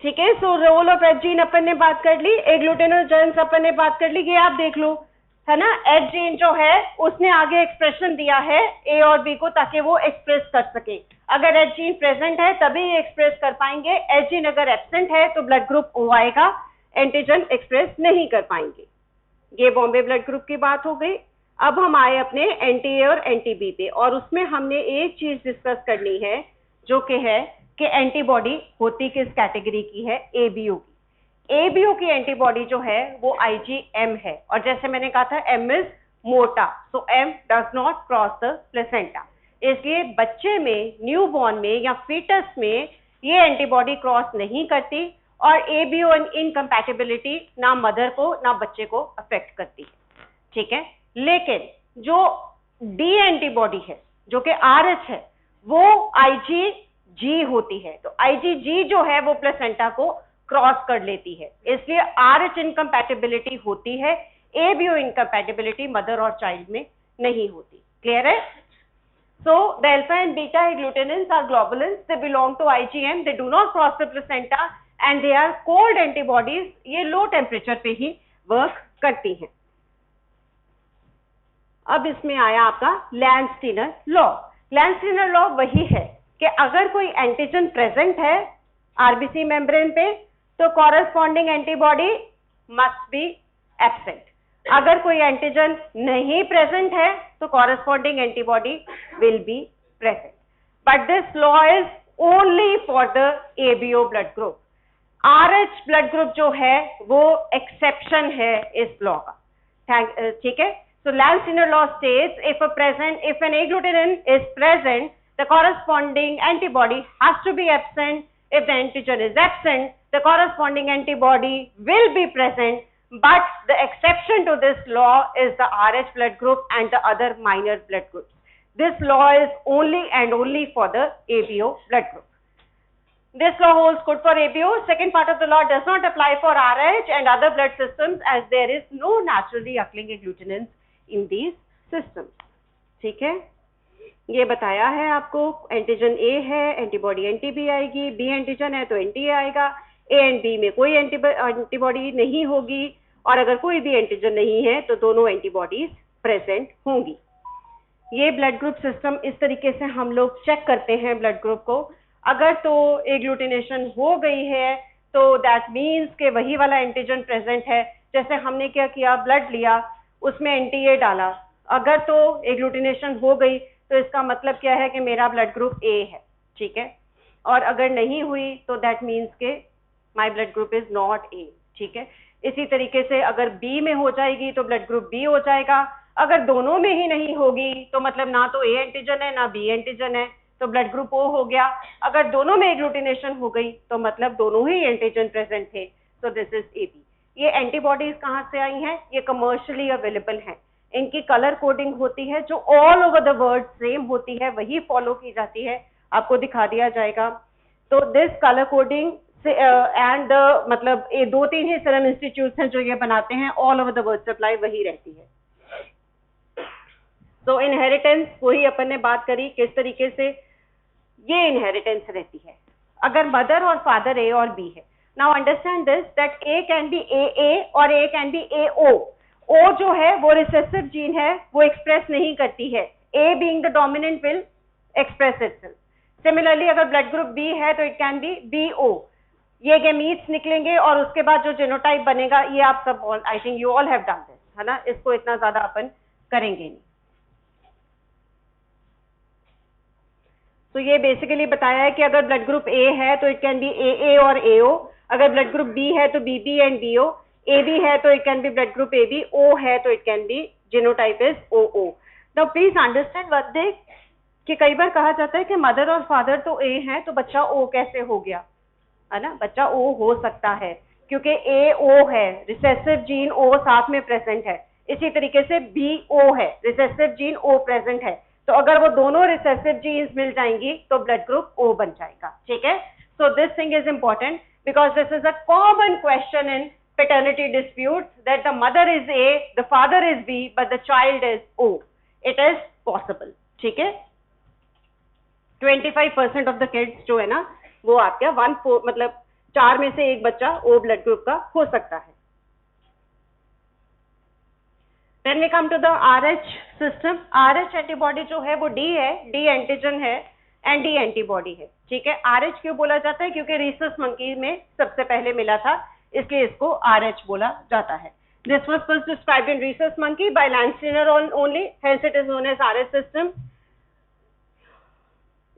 ठीक है. So role of H gene अपन ने बात कर ली, एग्लूटिनोजेंस अपन ने बात कर ली. ये आप देख लो, है ना. एच जीन जो है उसने आगे एक्सप्रेशन दिया है ए और बी को, ताकि वो एक्सप्रेस कर सके. अगर एच जीन प्रेजेंट है तभी ये एक्सप्रेस कर पाएंगे. एच जीन अगर एब्सेंट है तो ब्लड ग्रुप ओ आएगा, एंटीजन एक्सप्रेस नहीं कर पाएंगे. ये बॉम्बे ब्लड ग्रुप की बात हो गई. अब हम आए अपने एंटी ए और एंटी बी पे, और उसमें हमने एक चीज डिस्कस करनी है जो कि है कि एंटीबॉडी होती किस कैटेगरी की है, एबीओ की. एबीओ की एंटीबॉडी जो है वो आईजीएम है, और जैसे मैंने कहा था एम इज मोटा, so M does not cross the placenta. इसलिए बच्चे में, न्यूबॉर्न में या फीटस में ये एंटीबॉडी क्रॉस नहीं करती, और एबीओ इनकम्पैटिबिलिटी ना मदर को ना बच्चे को अफेक्ट करती है. ठीक है, लेकिन जो डी एंटीबॉडी है जो कि आरएच है, वो आईजीजी होती है. तो आईजीजी जो है वो प्लेसेंटा को क्रॉस कर लेती है, इसलिए आरएच इनकम्पैटिबिलिटी होती है. एबीओ इनकम्पैटिबिलिटी मदर और चाइल्ड में नहीं होती. क्लियर है? So the alpha and beta agglutinins are globulins. They belong to IgM. They do not cross the placenta and they are cold antibodies. ये low temperature पे ही work करती हैं. अब इसमें आया आपका लैंड-स्टीनर लॉ. लैंड-स्टीनर लॉ वही है कि अगर कोई एंटीजन प्रेजेंट है आरबीसी मेम्ब्रेन पे तो corresponding antibody must be absent. अगर कोई एंटीजन नहीं प्रेजेंट है तो corresponding antibody will be present. But this law is only for the ABO blood group. RH blood group जो है वो एक्सेप्शन है इस लॉ का. ठीक है, so Lansdowne law states if an agglutinin is present, the corresponding antibody has to be absent. If the antigen is absent, the corresponding antibody will be present. But the exception to this law is the Rh blood group and the other minor blood groups. This law is only and only for the ABO blood group. This law holds good for ABO. Second part of the law does not apply for Rh and other blood systems as there is no naturally occurring agglutinins in these systems, ठीक है। ये बताया है आपको, एंटीजन ए है, एंटीबॉडी एंटी बी आएगी, बी एंटीजन है तो एंटी ए आएगा, ए एंड बी में कोई एंटीबॉडी नहीं होगी, और अगर कोई भी एंटीजन नहीं है तो दोनों एंटीबॉडीज प्रेजेंट होंगी। ये ब्लड ग्रुप सिस्टम इस तरीके से हम लोग चेक करते हैं ब्लड ग्रुप को। अगर तो एग्लूटिनेशन हो गई है तो दैट मीन्स के वही वाला एंटीजन प्रेजेंट है। जैसे हमने क्या किया, ब्लड लिया, उसमें एंटी ए डाला, अगर तो एग्लूटिनेशन हो गई तो इसका मतलब क्या है कि मेरा ब्लड ग्रुप ए है, ठीक है। और अगर नहीं हुई तो दैट मीन्स के my blood group is not a, ठीक है। इसी तरीके से अगर बी में हो जाएगी तो ब्लड ग्रुप बी हो जाएगा। अगर दोनों में ही नहीं होगी तो मतलब ना तो ए एंटीजन है ना बी एंटीजन है, तो ब्लड ग्रुप ओ हो गया। अगर दोनों में एग्लूटिनेशन हो गई तो मतलब दोनों ही एंटीजन प्रेजेंट थे, so this is A B. ये एंटीबॉडीज कहाँ से आई हैं? ये कमर्शियली अवेलेबल हैं। इनकी कलर कोडिंग होती है जो all over the world same होती है, वही फॉलो की जाती है, आपको दिखा दिया जाएगा। तो दिस कलर कोडिंग से एंड मतलब ये 2-3 ही सीरम इंस्टीट्यूट हैं जो ये बनाते हैं, all over the world supply वही रहती है। तो इनहेरिटेंस वही अपन ने बात करी किस तरीके से ये इनहेरिटेंस रहती है अगर मदर और फादर ए और बी है। Now understand this that A can be A और ए कैन बी ए ओ। ओ जो है वो रिसेसिव जीन है, वो एक्सप्रेस नहीं करती है। A being the dominant will express itself. Similarly अगर ब्लड ग्रुप बी है तो it can be B O. ये गैमीट्स निकलेंगे और उसके बाद जो जीनोटाइप बनेगा, ये आप सब I think you all have done this, है ना। इसको इतना ज्यादा अपन करेंगे नहीं। तो ये बेसिकली बताया है कि अगर ब्लड ग्रुप ए है तो इट कैन बी ए और ए ओ, अगर ब्लड ग्रुप बी है तो B B and B O, A B है तो it can be blood group A B, O है तो it can be genotype is O O. Now please understand one thing कि कई बार कहा जाता है कि मदर और फादर तो ए हैं तो बच्चा ओ कैसे हो गया, है ना। बच्चा ओ हो सकता है क्योंकि ए ओ है, रिसेसिव जीन ओ साथ में प्रेजेंट है। इसी तरीके से बी ओ है, रिसेसिव जीन ओ प्रेजेंट है। तो अगर वो दोनों रिसेसिव जीन्स मिल जाएंगी तो ब्लड ग्रुप ओ बन जाएगा, ठीक है। So this thing is important because this is a common question in paternity disputes that the mother is A, the father is B, but the child is O. It is possible, ठीक है। 25% of the kids जो है ना वो आपका 1/4 मतलब 4 में से एक बच्चा O ब्लड ग्रुप का हो सकता है। Then we come to the RH system. RH antibody जो है वो D है, D एंटीजन है एंड D एंटीबॉडी है, ठीक है। RH क्यों बोला जाता है? क्योंकि रीसस मंकी में सबसे पहले मिला था, इसलिए इसको RH बोला जाता है। This was first described in rhesus monkey by Lansiner only, hence it is known as RH system.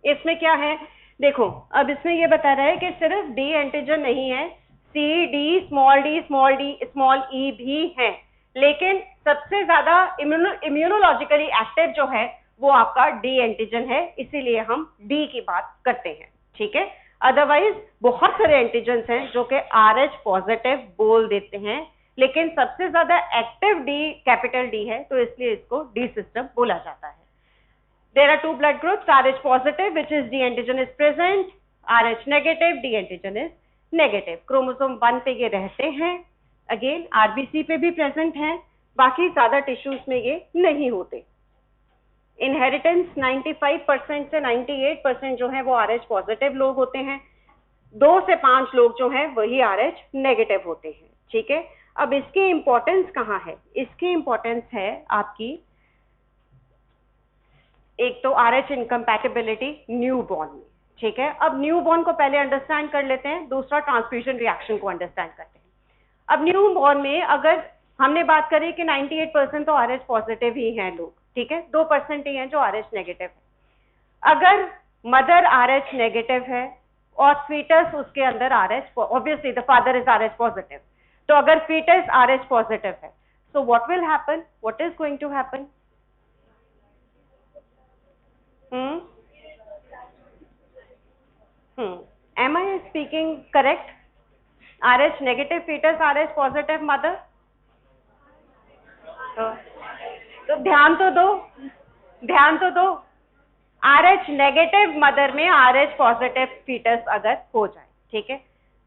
इसमें क्या है देखो, अब इसमें ये बता रहा है कि सिर्फ D एंटीजन नहीं है, C, D, स्मॉल e भी है, लेकिन सबसे ज्यादा इम्यूनोलॉजिकली एक्टिव जो है वो आपका D एंटीजन है, इसीलिए हम D की बात करते हैं, ठीक है। अदरवाइज बहुत सारे एंटीजन्स हैं जो कि RH पॉजिटिव बोल देते हैं, लेकिन सबसे ज्यादा एक्टिव D कैपिटल D है, तो इसलिए इसको D सिस्टम बोला जाता है। There are two blood groups, RH positive which is D antigen is present, RH negative D antigen is negative. Chromosome 1 पे ये रहते हैं, अगेन RBC पे भी प्रेजेंट हैं, बाकी ज्यादा टिश्यूज में ये नहीं होते। इनहेरिटेंस 95% से 98% जो है वो RH पॉजिटिव लोग होते हैं, 2 से 5 लोग जो हैं वही RH नेगेटिव होते हैं, ठीक है। अब इसकी इंपॉर्टेंस कहाँ है? इसकी इंपॉर्टेंस है आपकी एक तो RH इनकम्पैटिबिलिटी न्यूबॉर्न में, ठीक है। अब न्यूबॉर्न को पहले अंडरस्टैंड कर लेते हैं, दूसरा ट्रांसफ्यूजन रिएक्शन को अंडरस्टैंड करते हैं। अब न्यूबॉर्न में अगर हमने बात करी कि 98% तो RH पॉजिटिव ही हैं लोग, ठीक है, 2% ही हैं जो RH नेगेटिव है। अगर मदर RH नेगेटिव है और फीटस उसके अंदर RH, obviously the father is RH positive, तो अगर फीटस RH पॉजिटिव है, so what will happen, what is going to happen? Am I speaking correct? RH negative fetus, RH positive mother. तो ध्यान तो दो, RH नेगेटिव मदर में RH पॉजिटिव फीटस अगर हो जाए, ठीक है।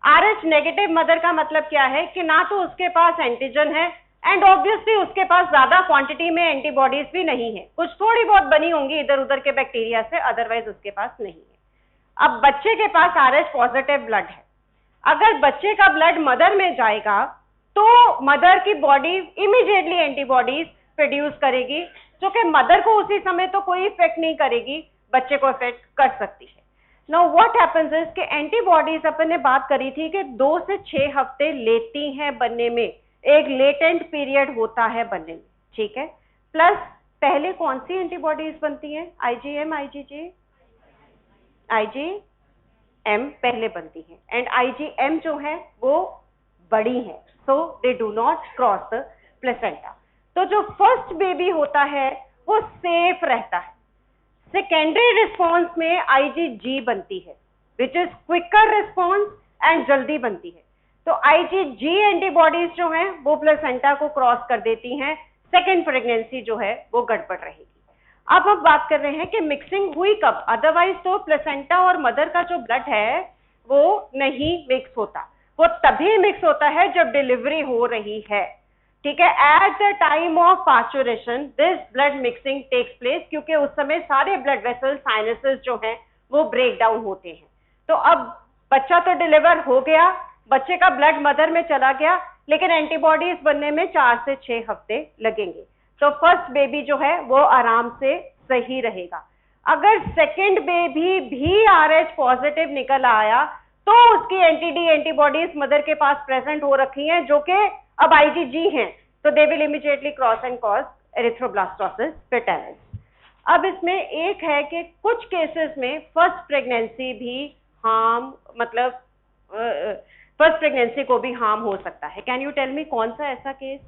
RH नेगेटिव मदर का मतलब क्या है कि ना तो उसके पास एंटीजन है एंड ऑब्वियसली उसके पास ज्यादा क्वांटिटी में एंटीबॉडीज भी नहीं है, कुछ थोड़ी बहुत बनी होंगी इधर उधर के बैक्टीरिया से, अदरवाइज उसके पास नहीं है। अब बच्चे के पास RH पॉजिटिव ब्लड है, अगर बच्चे का ब्लड मदर में जाएगा तो मदर की बॉडी इमीडिएटली एंटीबॉडीज प्रोड्यूस करेगी, जो कि मदर को उसी समय तो कोई इफेक्ट नहीं करेगी, बच्चे को इफेक्ट कर सकती है। नाउ व्हाट हैपेंस इज कि एंटीबॉडीज अपन ने बात करी थी कि 2 से 6 हफ्ते लेती हैं बनने में, एक लेटेंट पीरियड होता है बनने में, ठीक है। प्लस पहले कौन सी एंटीबॉडीज बनती हैं? IgM, IgG, IgM पहले बनती है, एंड IgM जो है वो बड़ी है, so they do not cross the placenta. तो जो फर्स्ट बेबी होता है वो सेफ रहता है। सेकेंडरी रिस्पॉन्स में IgG बनती है, which is quicker response and जल्दी बनती है। तो IgG एंटीबॉडीज जो हैं वो प्लेसेंटा को क्रॉस कर देती हैं, सेकेंड प्रेगनेंसी जो है वो गड़बड़ रहेगी। अब हम बात कर रहे हैं कि मिक्सिंग हुई कब, अदरवाइज तो प्लेसेंटा और मदर का जो ब्लड है वो नहीं मिक्स होता, वो तभी मिक्स होता है जब डिलीवरी हो रही है, ठीक है। At the time of parturition this blood mixing takes place, क्योंकि उस समय सारे ब्लड वेसल्स, साइनसेस जो हैं वो ब्रेक डाउन होते हैं। तो अब बच्चा तो डिलीवर हो गया, बच्चे का ब्लड मदर में चला गया, लेकिन एंटीबॉडीज बनने में 4 से 6 हफ्ते लगेंगे। तो फर्स्ट बेबी जो है वो आराम से सही रहेगा। अगर सेकेंड बेबी भी RH पॉजिटिव निकल आया तो उसकी एंटीडी एंटीबॉडीज मदर के पास प्रेजेंट हो रखी हैं, जो कि अब IgG हैं, तो they will immediately cross and cause erythroblastosis fetalis. अब इसमें एक है कि कुछ केसेस में फर्स्ट प्रेगनेंसी भी हार्म, मतलब फर्स्ट प्रेगनेंसी को भी हार्म हो सकता है। कैन यू टेल मी कौन सा ऐसा केस?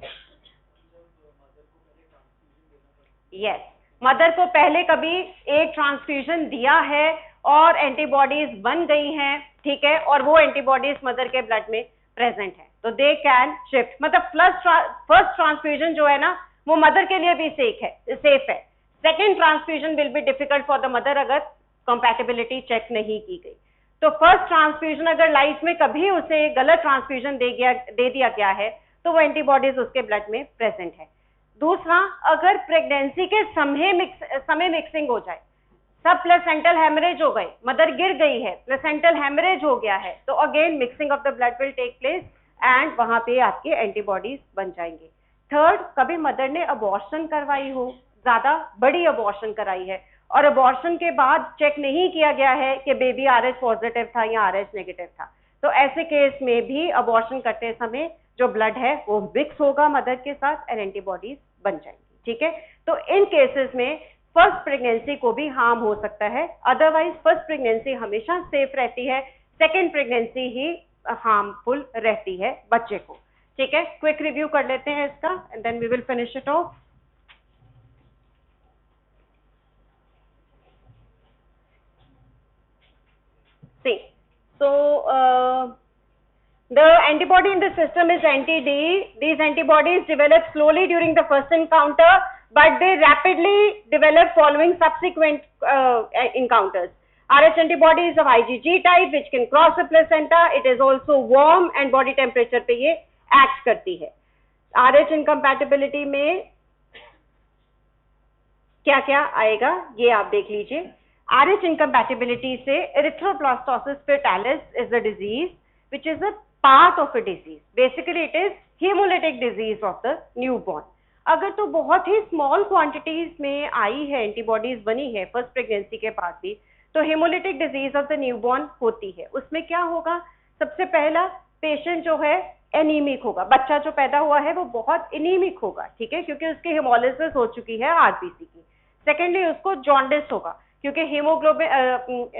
यस, मदर को पहले कभी एक ट्रांसफ्यूजन दिया है और एंटीबॉडीज बन गई हैं, ठीक है, और वो एंटीबॉडीज मदर के ब्लड में प्रेजेंट है, तो दे कैन शिफ्ट। मतलब फर्स्ट ट्रांसफ्यूजन जो है ना वो मदर के लिए भी सेफ है। Second transfusion will be difficult for the mother अगर कंपैटिबिलिटी चेक नहीं की गई। तो फर्स्ट ट्रांसफ्यूजन अगर लाइफ में कभी उसे गलत ट्रांसफ्यूजन दे दिया गया है तो वो एंटीबॉडीज उसके ब्लड में प्रेजेंट है। दूसरा, अगर प्रेगनेंसी के समय मिक्सिंग हो जाए, सब प्लेसेंटल हेमरेज हो गए, मदर गिर गई है, प्लेसेंटल हेमरेज हो गया है, तो again mixing of the blood will take place and वहां पे आपके एंटीबॉडीज बन जाएंगे। थर्ड, कभी मदर ने अबॉर्शन करवाई हो, ज्यादा बड़ी अबॉर्शन कराई है और अबॉर्शन के बाद चेक नहीं किया गया है कि बेबी RH पॉजिटिव था या RH नेगेटिव था, तो ऐसे केस में भी अबॉर्शन करते समय जो ब्लड है वो मिक्स होगा मदर के साथ एंड एंटीबॉडीज बन जाएंगी, ठीक है। तो इन केसेस में फर्स्ट प्रेगनेंसी को भी हार्म हो सकता है, अदरवाइज फर्स्ट प्रेगनेंसी हमेशा सेफ रहती है, सेकेंड प्रेगनेंसी ही हार्मफुल रहती है बच्चे को, ठीक है। क्विक रिव्यू कर लेते हैं इसका and then we will finish it off. See, so the antibody in the system is anti-D. These antibodies develop slowly during the first encounter, but they rapidly develop following subsequent encounters. RH antibody is of IgG type, which can cross the placenta. It is also warm and body temperature पे ये act करती है। RH incompatibility में क्या क्या आएगा ये आप देख लीजिए। RH incompatibility से erythroblastosis fetalis is a disease which is a part of a disease. Basically it is hemolytic disease of the newborn. अगर तो बहुत ही स्मॉल क्वांटिटीज में आई है, एंटीबॉडीज बनी है फर्स्ट प्रेगनेंसी के बाद भी, तो haemolytic disease of the newborn होती है। उसमें क्या होगा, सबसे पहला पेशेंट जो है एनीमिक होगा, बच्चा जो पैदा हुआ है वो बहुत एनीमिक होगा, ठीक है, क्योंकि उसकी हेमोलिसिस हो चुकी है आरबीसी की। सेकेंडली उसको जॉन्डिस होगा, क्योंकि हीमोग्लोबिन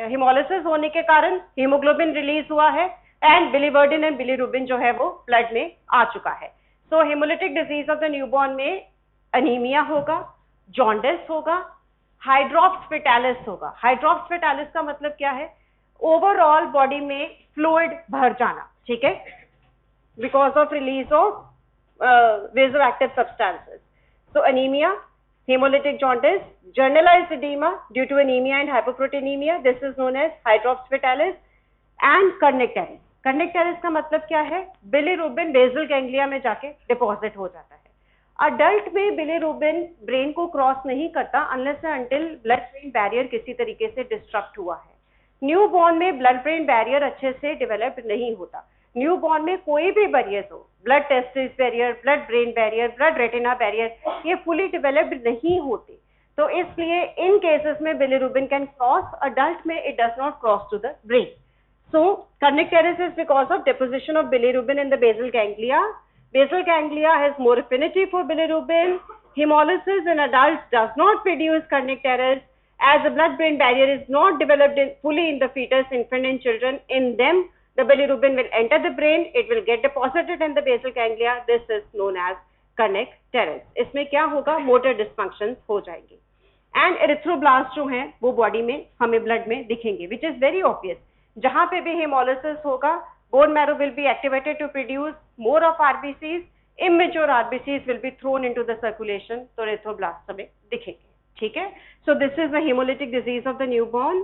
हेमोलिसिस होने के कारण हीमोग्लोबिन रिलीज हुआ है एंड बिलीवर्डिन एंड बिलीरुबिन जो है वो ब्लड में आ चुका है। So haemolytic disease of the newborn में अनीमिया होगा, जॉन्डिस होगा, हाइड्रोप्स फेटालिस होगा। हाइड्रोप्स फेटालिस का मतलब क्या है, ओवरऑल बॉडी में फ्लूइड भर जाना, ठीक है, because of release of vasoactive substances. So anaemia, hemolytic jaundice, generalized edema due to anemia and hypoproteinemia, this is known as hydrops fetalis, and kernicterus. kernicterus का मतलब क्या है, बिलीरुबिन बेसल गैंग्लिया में जाके डिपॉजिट हो जाता है, अडल्ट में बिलिरुबिन ब्रेन को क्रॉस नहीं करता unless and until blood brain barrier किसी तरीके से डिस्ट्रक्ट हुआ है। न्यू बॉर्न में ब्लड ब्रेन बैरियर अच्छे से डेवलप नहीं होता। न्यू बॉर्न में कोई भी बैरियर हो, blood testis barrier, blood brain barrier, blood retina barrier, ये फुली डेवलप्ड नहीं होते। तो इसलिए इन केसेस में बिलिरुबिन कैन क्रॉस, अडल्ट में it does not cross to the brain. So kernicterus is because of deposition of bilirubin in the basal ganglia. Basal ganglia has more affinity for bilirubin. Hemolysis in adults does not produce kernicterus as the blood-brain barrier is not developed fully in the fetus, infant and children. In them, the bilirubin will enter the brain. It will get deposited in the basal ganglia. This is known as kernicterus. इसमें क्या होगा? Motor dysfunctions हो जाएंगे. And erythroblast जो हैं वो बॉडी में हमें ब्लड में दिखेंगे, which is very obvious. जहां पे भी हेमोलिसिस होगा, bone marrow will be activated to produce more of RBCs, immature RBCs will be thrown into the circulation, तो एरिथ्रोब्लास्ट हमें दिखेंगे। ठीक है, so this is the haemolytic disease of the newborn.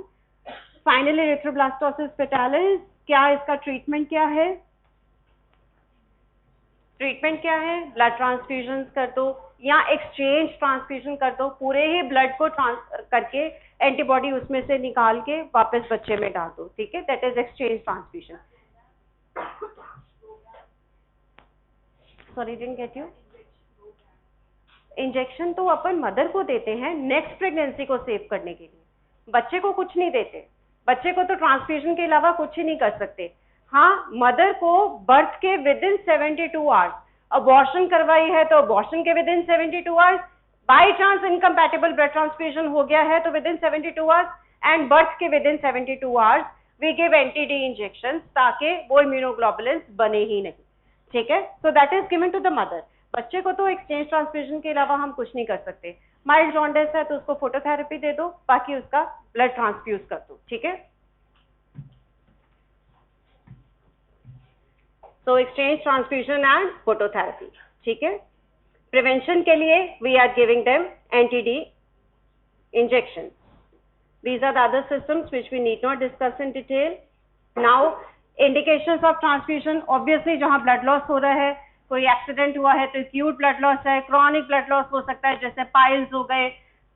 Finally erythroblastosis fetalis, क्या इसका ट्रीटमेंट क्या है? ट्रीटमेंट क्या है? ब्लड ट्रांसफ्यूजन कर दो या एक्सचेंज ट्रांसफ्यूजन कर दो, पूरे ही ब्लड को करके एंटीबॉडी उसमें से निकाल के वापस बच्चे में डाल दो। ठीक है, that is exchange transfusion. Sorry, didn't get you. Injection तो अपन मदर को देते हैं नेक्स्ट प्रेगनेंसी को सेव करने के लिए, बच्चे को कुछ नहीं देते। बच्चे को तो ट्रांसफ्यूजन के अलावा कुछ ही नहीं कर सकते। हाँ, मदर को बर्थ के विद इन 72 आवर्स, अबॉर्शन करवाई है तो अबॉर्शन के within 72 hours, by chance incompatible blood transfusion हो गया है तो within 72 hours, and birth के within 72 hours we give anti D injection ताकि वो इम्यूनोग्लोबुलिन्स बने ही नहीं। ठीक है, so that is given to the mother. बच्चे को तो एक्सचेंज ट्रांसफ्यूजन के अलावा हम कुछ नहीं कर सकते। माइल्ड जॉन्डिस है तो उसको फोटोथेरेपी दे दो, बाकी उसका ब्लड ट्रांसफ्यूज कर दो। ठीक है, so exchange transfusion and phototherapy. ठीक है, प्रिवेंशन के लिए we are giving them anti-D injection. These are the other systems which we need not discuss in detail. Now, indications of transfusion, obviously जहाँ blood loss हो रहा है, कोई एक्सीडेंट हुआ है तो acute blood loss है, chronic blood loss हो सकता है जैसे पाइल्स हो गए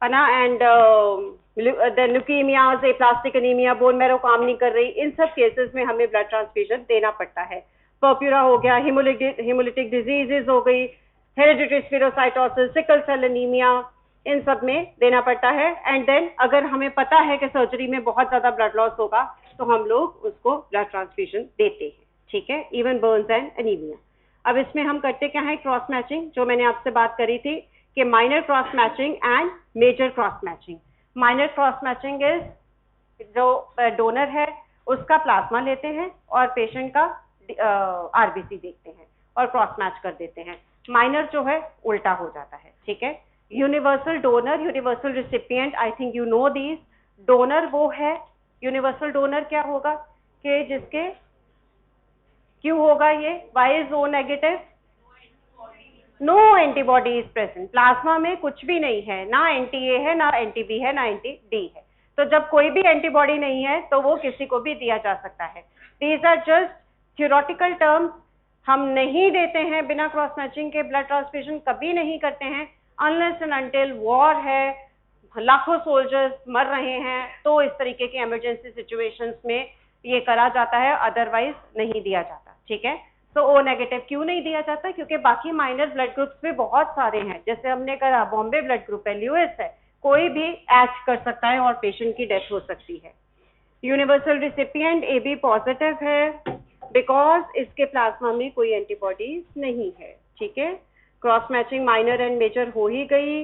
है ना, and leukaemias, aplastic anaemia, bone marrow काम नहीं कर रही, इन सब केसेस में हमें ब्लड ट्रांसफ्यूजन देना पड़ता है। पर्प्यूरा हो गया, हेमोलिटिक डिजीजेज हो गई, hereditary spherocytosis, sickle cell anaemia, इन सब में देना पड़ता है। एंड देन अगर हमें पता है कि सर्जरी में बहुत ज्यादा ब्लड लॉस होगा तो हम लोग उसको ब्लड ट्रांसफ्यूजन देते हैं। ठीक है, इवन बर्न्स एंड एनीमिया। अब इसमें हम करते क्या है? क्रॉस मैचिंग, जो मैंने आपसे बात करी थी कि minor cross matching and major cross matching. Minor cross matching is जो डोनर है उसका प्लाज्मा लेते हैं और पेशेंट का आरबीसी देखते हैं और क्रॉस मैच कर देते हैं। माइनर जो है उल्टा हो जाता है। ठीक है, universal donor, universal recipient, I think you know these. Donor वो है, यूनिवर्सल डोनर क्या होगा कि जिसके क्यों होगा ये? Why is O negative? No antibody is present. Plasma में कुछ भी नहीं है, ना एंटी-ए है, ना एंटी-बी है, ना एंटी-डी है। तो जब कोई भी एंटीबॉडी नहीं है तो वो किसी को भी दिया जा सकता है। These are just theoretical terms. हम नहीं देते हैं बिना क्रॉस मैचिंग के ब्लड ट्रांसफ्यूजन, कभी नहीं करते हैं अनलेस एंड अनटिल वॉर है, लाखों सोल्जर्स मर रहे हैं, तो इस तरीके के इमरजेंसी सिचुएशंस में ये करा जाता है, अदरवाइज नहीं दिया जाता। ठीक है, तो ओ नेगेटिव क्यों नहीं दिया जाता? क्योंकि बाकी माइनर ब्लड ग्रुप्स में बहुत सारे हैं, जैसे हमने कहा बॉम्बे ब्लड ग्रुप है, ल्यूइस है, कोई भी एक्ट कर सकता है और पेशेंट की डेथ हो सकती है। Universal recipient A B positive है बिकॉज इसके प्लाज्मा में कोई एंटीबॉडीज नहीं है। ठीक है, cross matching minor and major हो ही गई।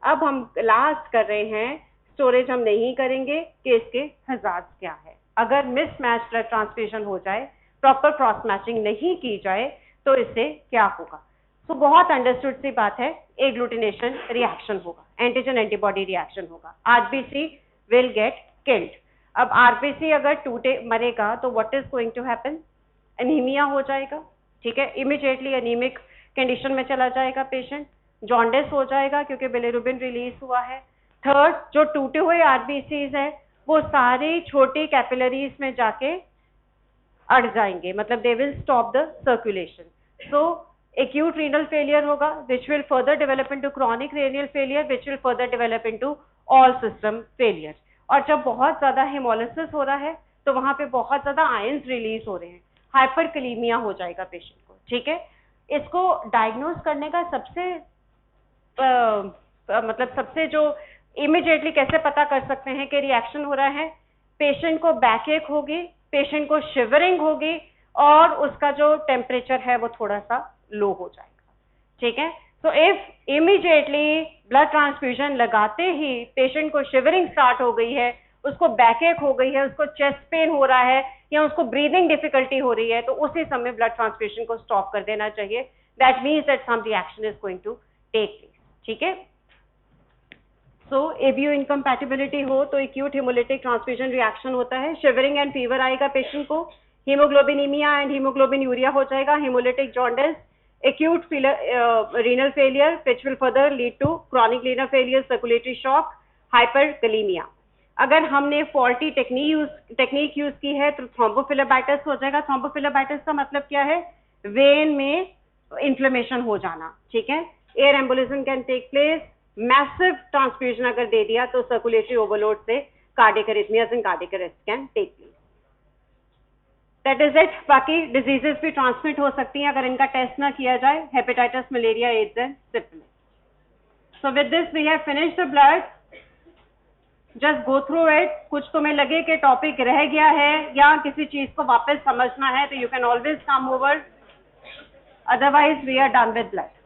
अब हम लास्ट कर रहे हैं, स्टोरेज हम नहीं करेंगे कि इसके हजार्ड क्या है। अगर मिसमैच ब्लड ट्रांसफ्यूजन हो जाए, प्रॉपर क्रॉस मैचिंग नहीं की जाए तो इससे क्या होगा? तो बहुत अंडरस्टूड सी बात है, एग्लूटिनेशन रिएक्शन होगा, एंटीजन एंटीबॉडी रिएक्शन होगा, आरबीसी विल गेट किल्ड। अब आरबीसी अगर टूटे मरेगा तो what is going to happen? Anaemia हो जाएगा। ठीक है, इमीडिएटली एनीमिक कंडीशन में चला जाएगा पेशेंट, जॉन्डिस हो जाएगा क्योंकि बिलिरुबिन रिलीज हुआ है। थर्ड, जो टूटे हुए आरबीसीज है वो सारी छोटी कैपिलरीज में जाके अड़ जाएंगे, मतलब they will stop the circulation. So acute renal failure होगा which will further develop into chronic renal failure which will further develop into all system failure. और जब बहुत ज्यादा हेमोलिसिस हो रहा है तो वहां पे बहुत ज्यादा आयंस रिलीज हो रहे हैं, हाइपरकलीमिया हो जाएगा पेशेंट को, ठीक है। इसको डायग्नोज करने का सबसे मतलब सबसे जो इमीडिएटली कैसे पता कर सकते हैं कि रिएक्शन हो रहा है, पेशेंट को बैकएक होगी, पेशेंट को शिवरिंग होगी और उसका जो टेम्परेचर है वो थोड़ा सा लो हो जाएगा, ठीक है। So if immediately blood transfusion लगाते ही पेशेंट को शिवरिंग स्टार्ट हो गई है, उसको बैकएक हो गई है, उसको चेस्ट पेन हो रहा है या उसको ब्रीदिंग डिफिकल्टी हो रही है, तो उसी समय ब्लड ट्रांसफ्यूजन को स्टॉप कर देना चाहिए। That means that some reaction is going to take place, ठीक है। सो एबीओ इनकम्पैटिबिलिटी हो तो एक्यूट हेमोलिटिक ट्रांसफ्यूजन रिएक्शन होता है, शिवरिंग एंड फीवर आएगा पेशेंट को, हीमोग्लोबिनीमिया एंड हीमोग्लोबिन यूरिया हो जाएगा, haemolytic jaundice, acute renal failure which will further lead to chronic renal failure, circulatory shock, hyperkalemia. अगर हमने faulty टेक्निक यूज की है तो थ्रोम्बोफिलेबाइटिस हो जाएगा। थ्रोम्बोफिलेबाइटिस का मतलब क्या है? वेन में इन्फ्लेमेशन हो जाना, ठीक है। Air embolism can take place, massive transfusion अगर दे दिया तो सर्कुलेटरी ओवरलोड से cardiac arrhythmias and cardiac arrest can take place. That is it. बाकी डिजीजेस भी ट्रांसमिट हो सकती हैं अगर इनका टेस्ट ना किया जाए, hepatitis, malaria, AIDS and syphilis. So with this we have finished the blood. Just go through it. कुछ तुम्हें लगे कि टॉपिक रह गया है या किसी चीज को वापस समझना है तो you can always come over, otherwise we are done with blood.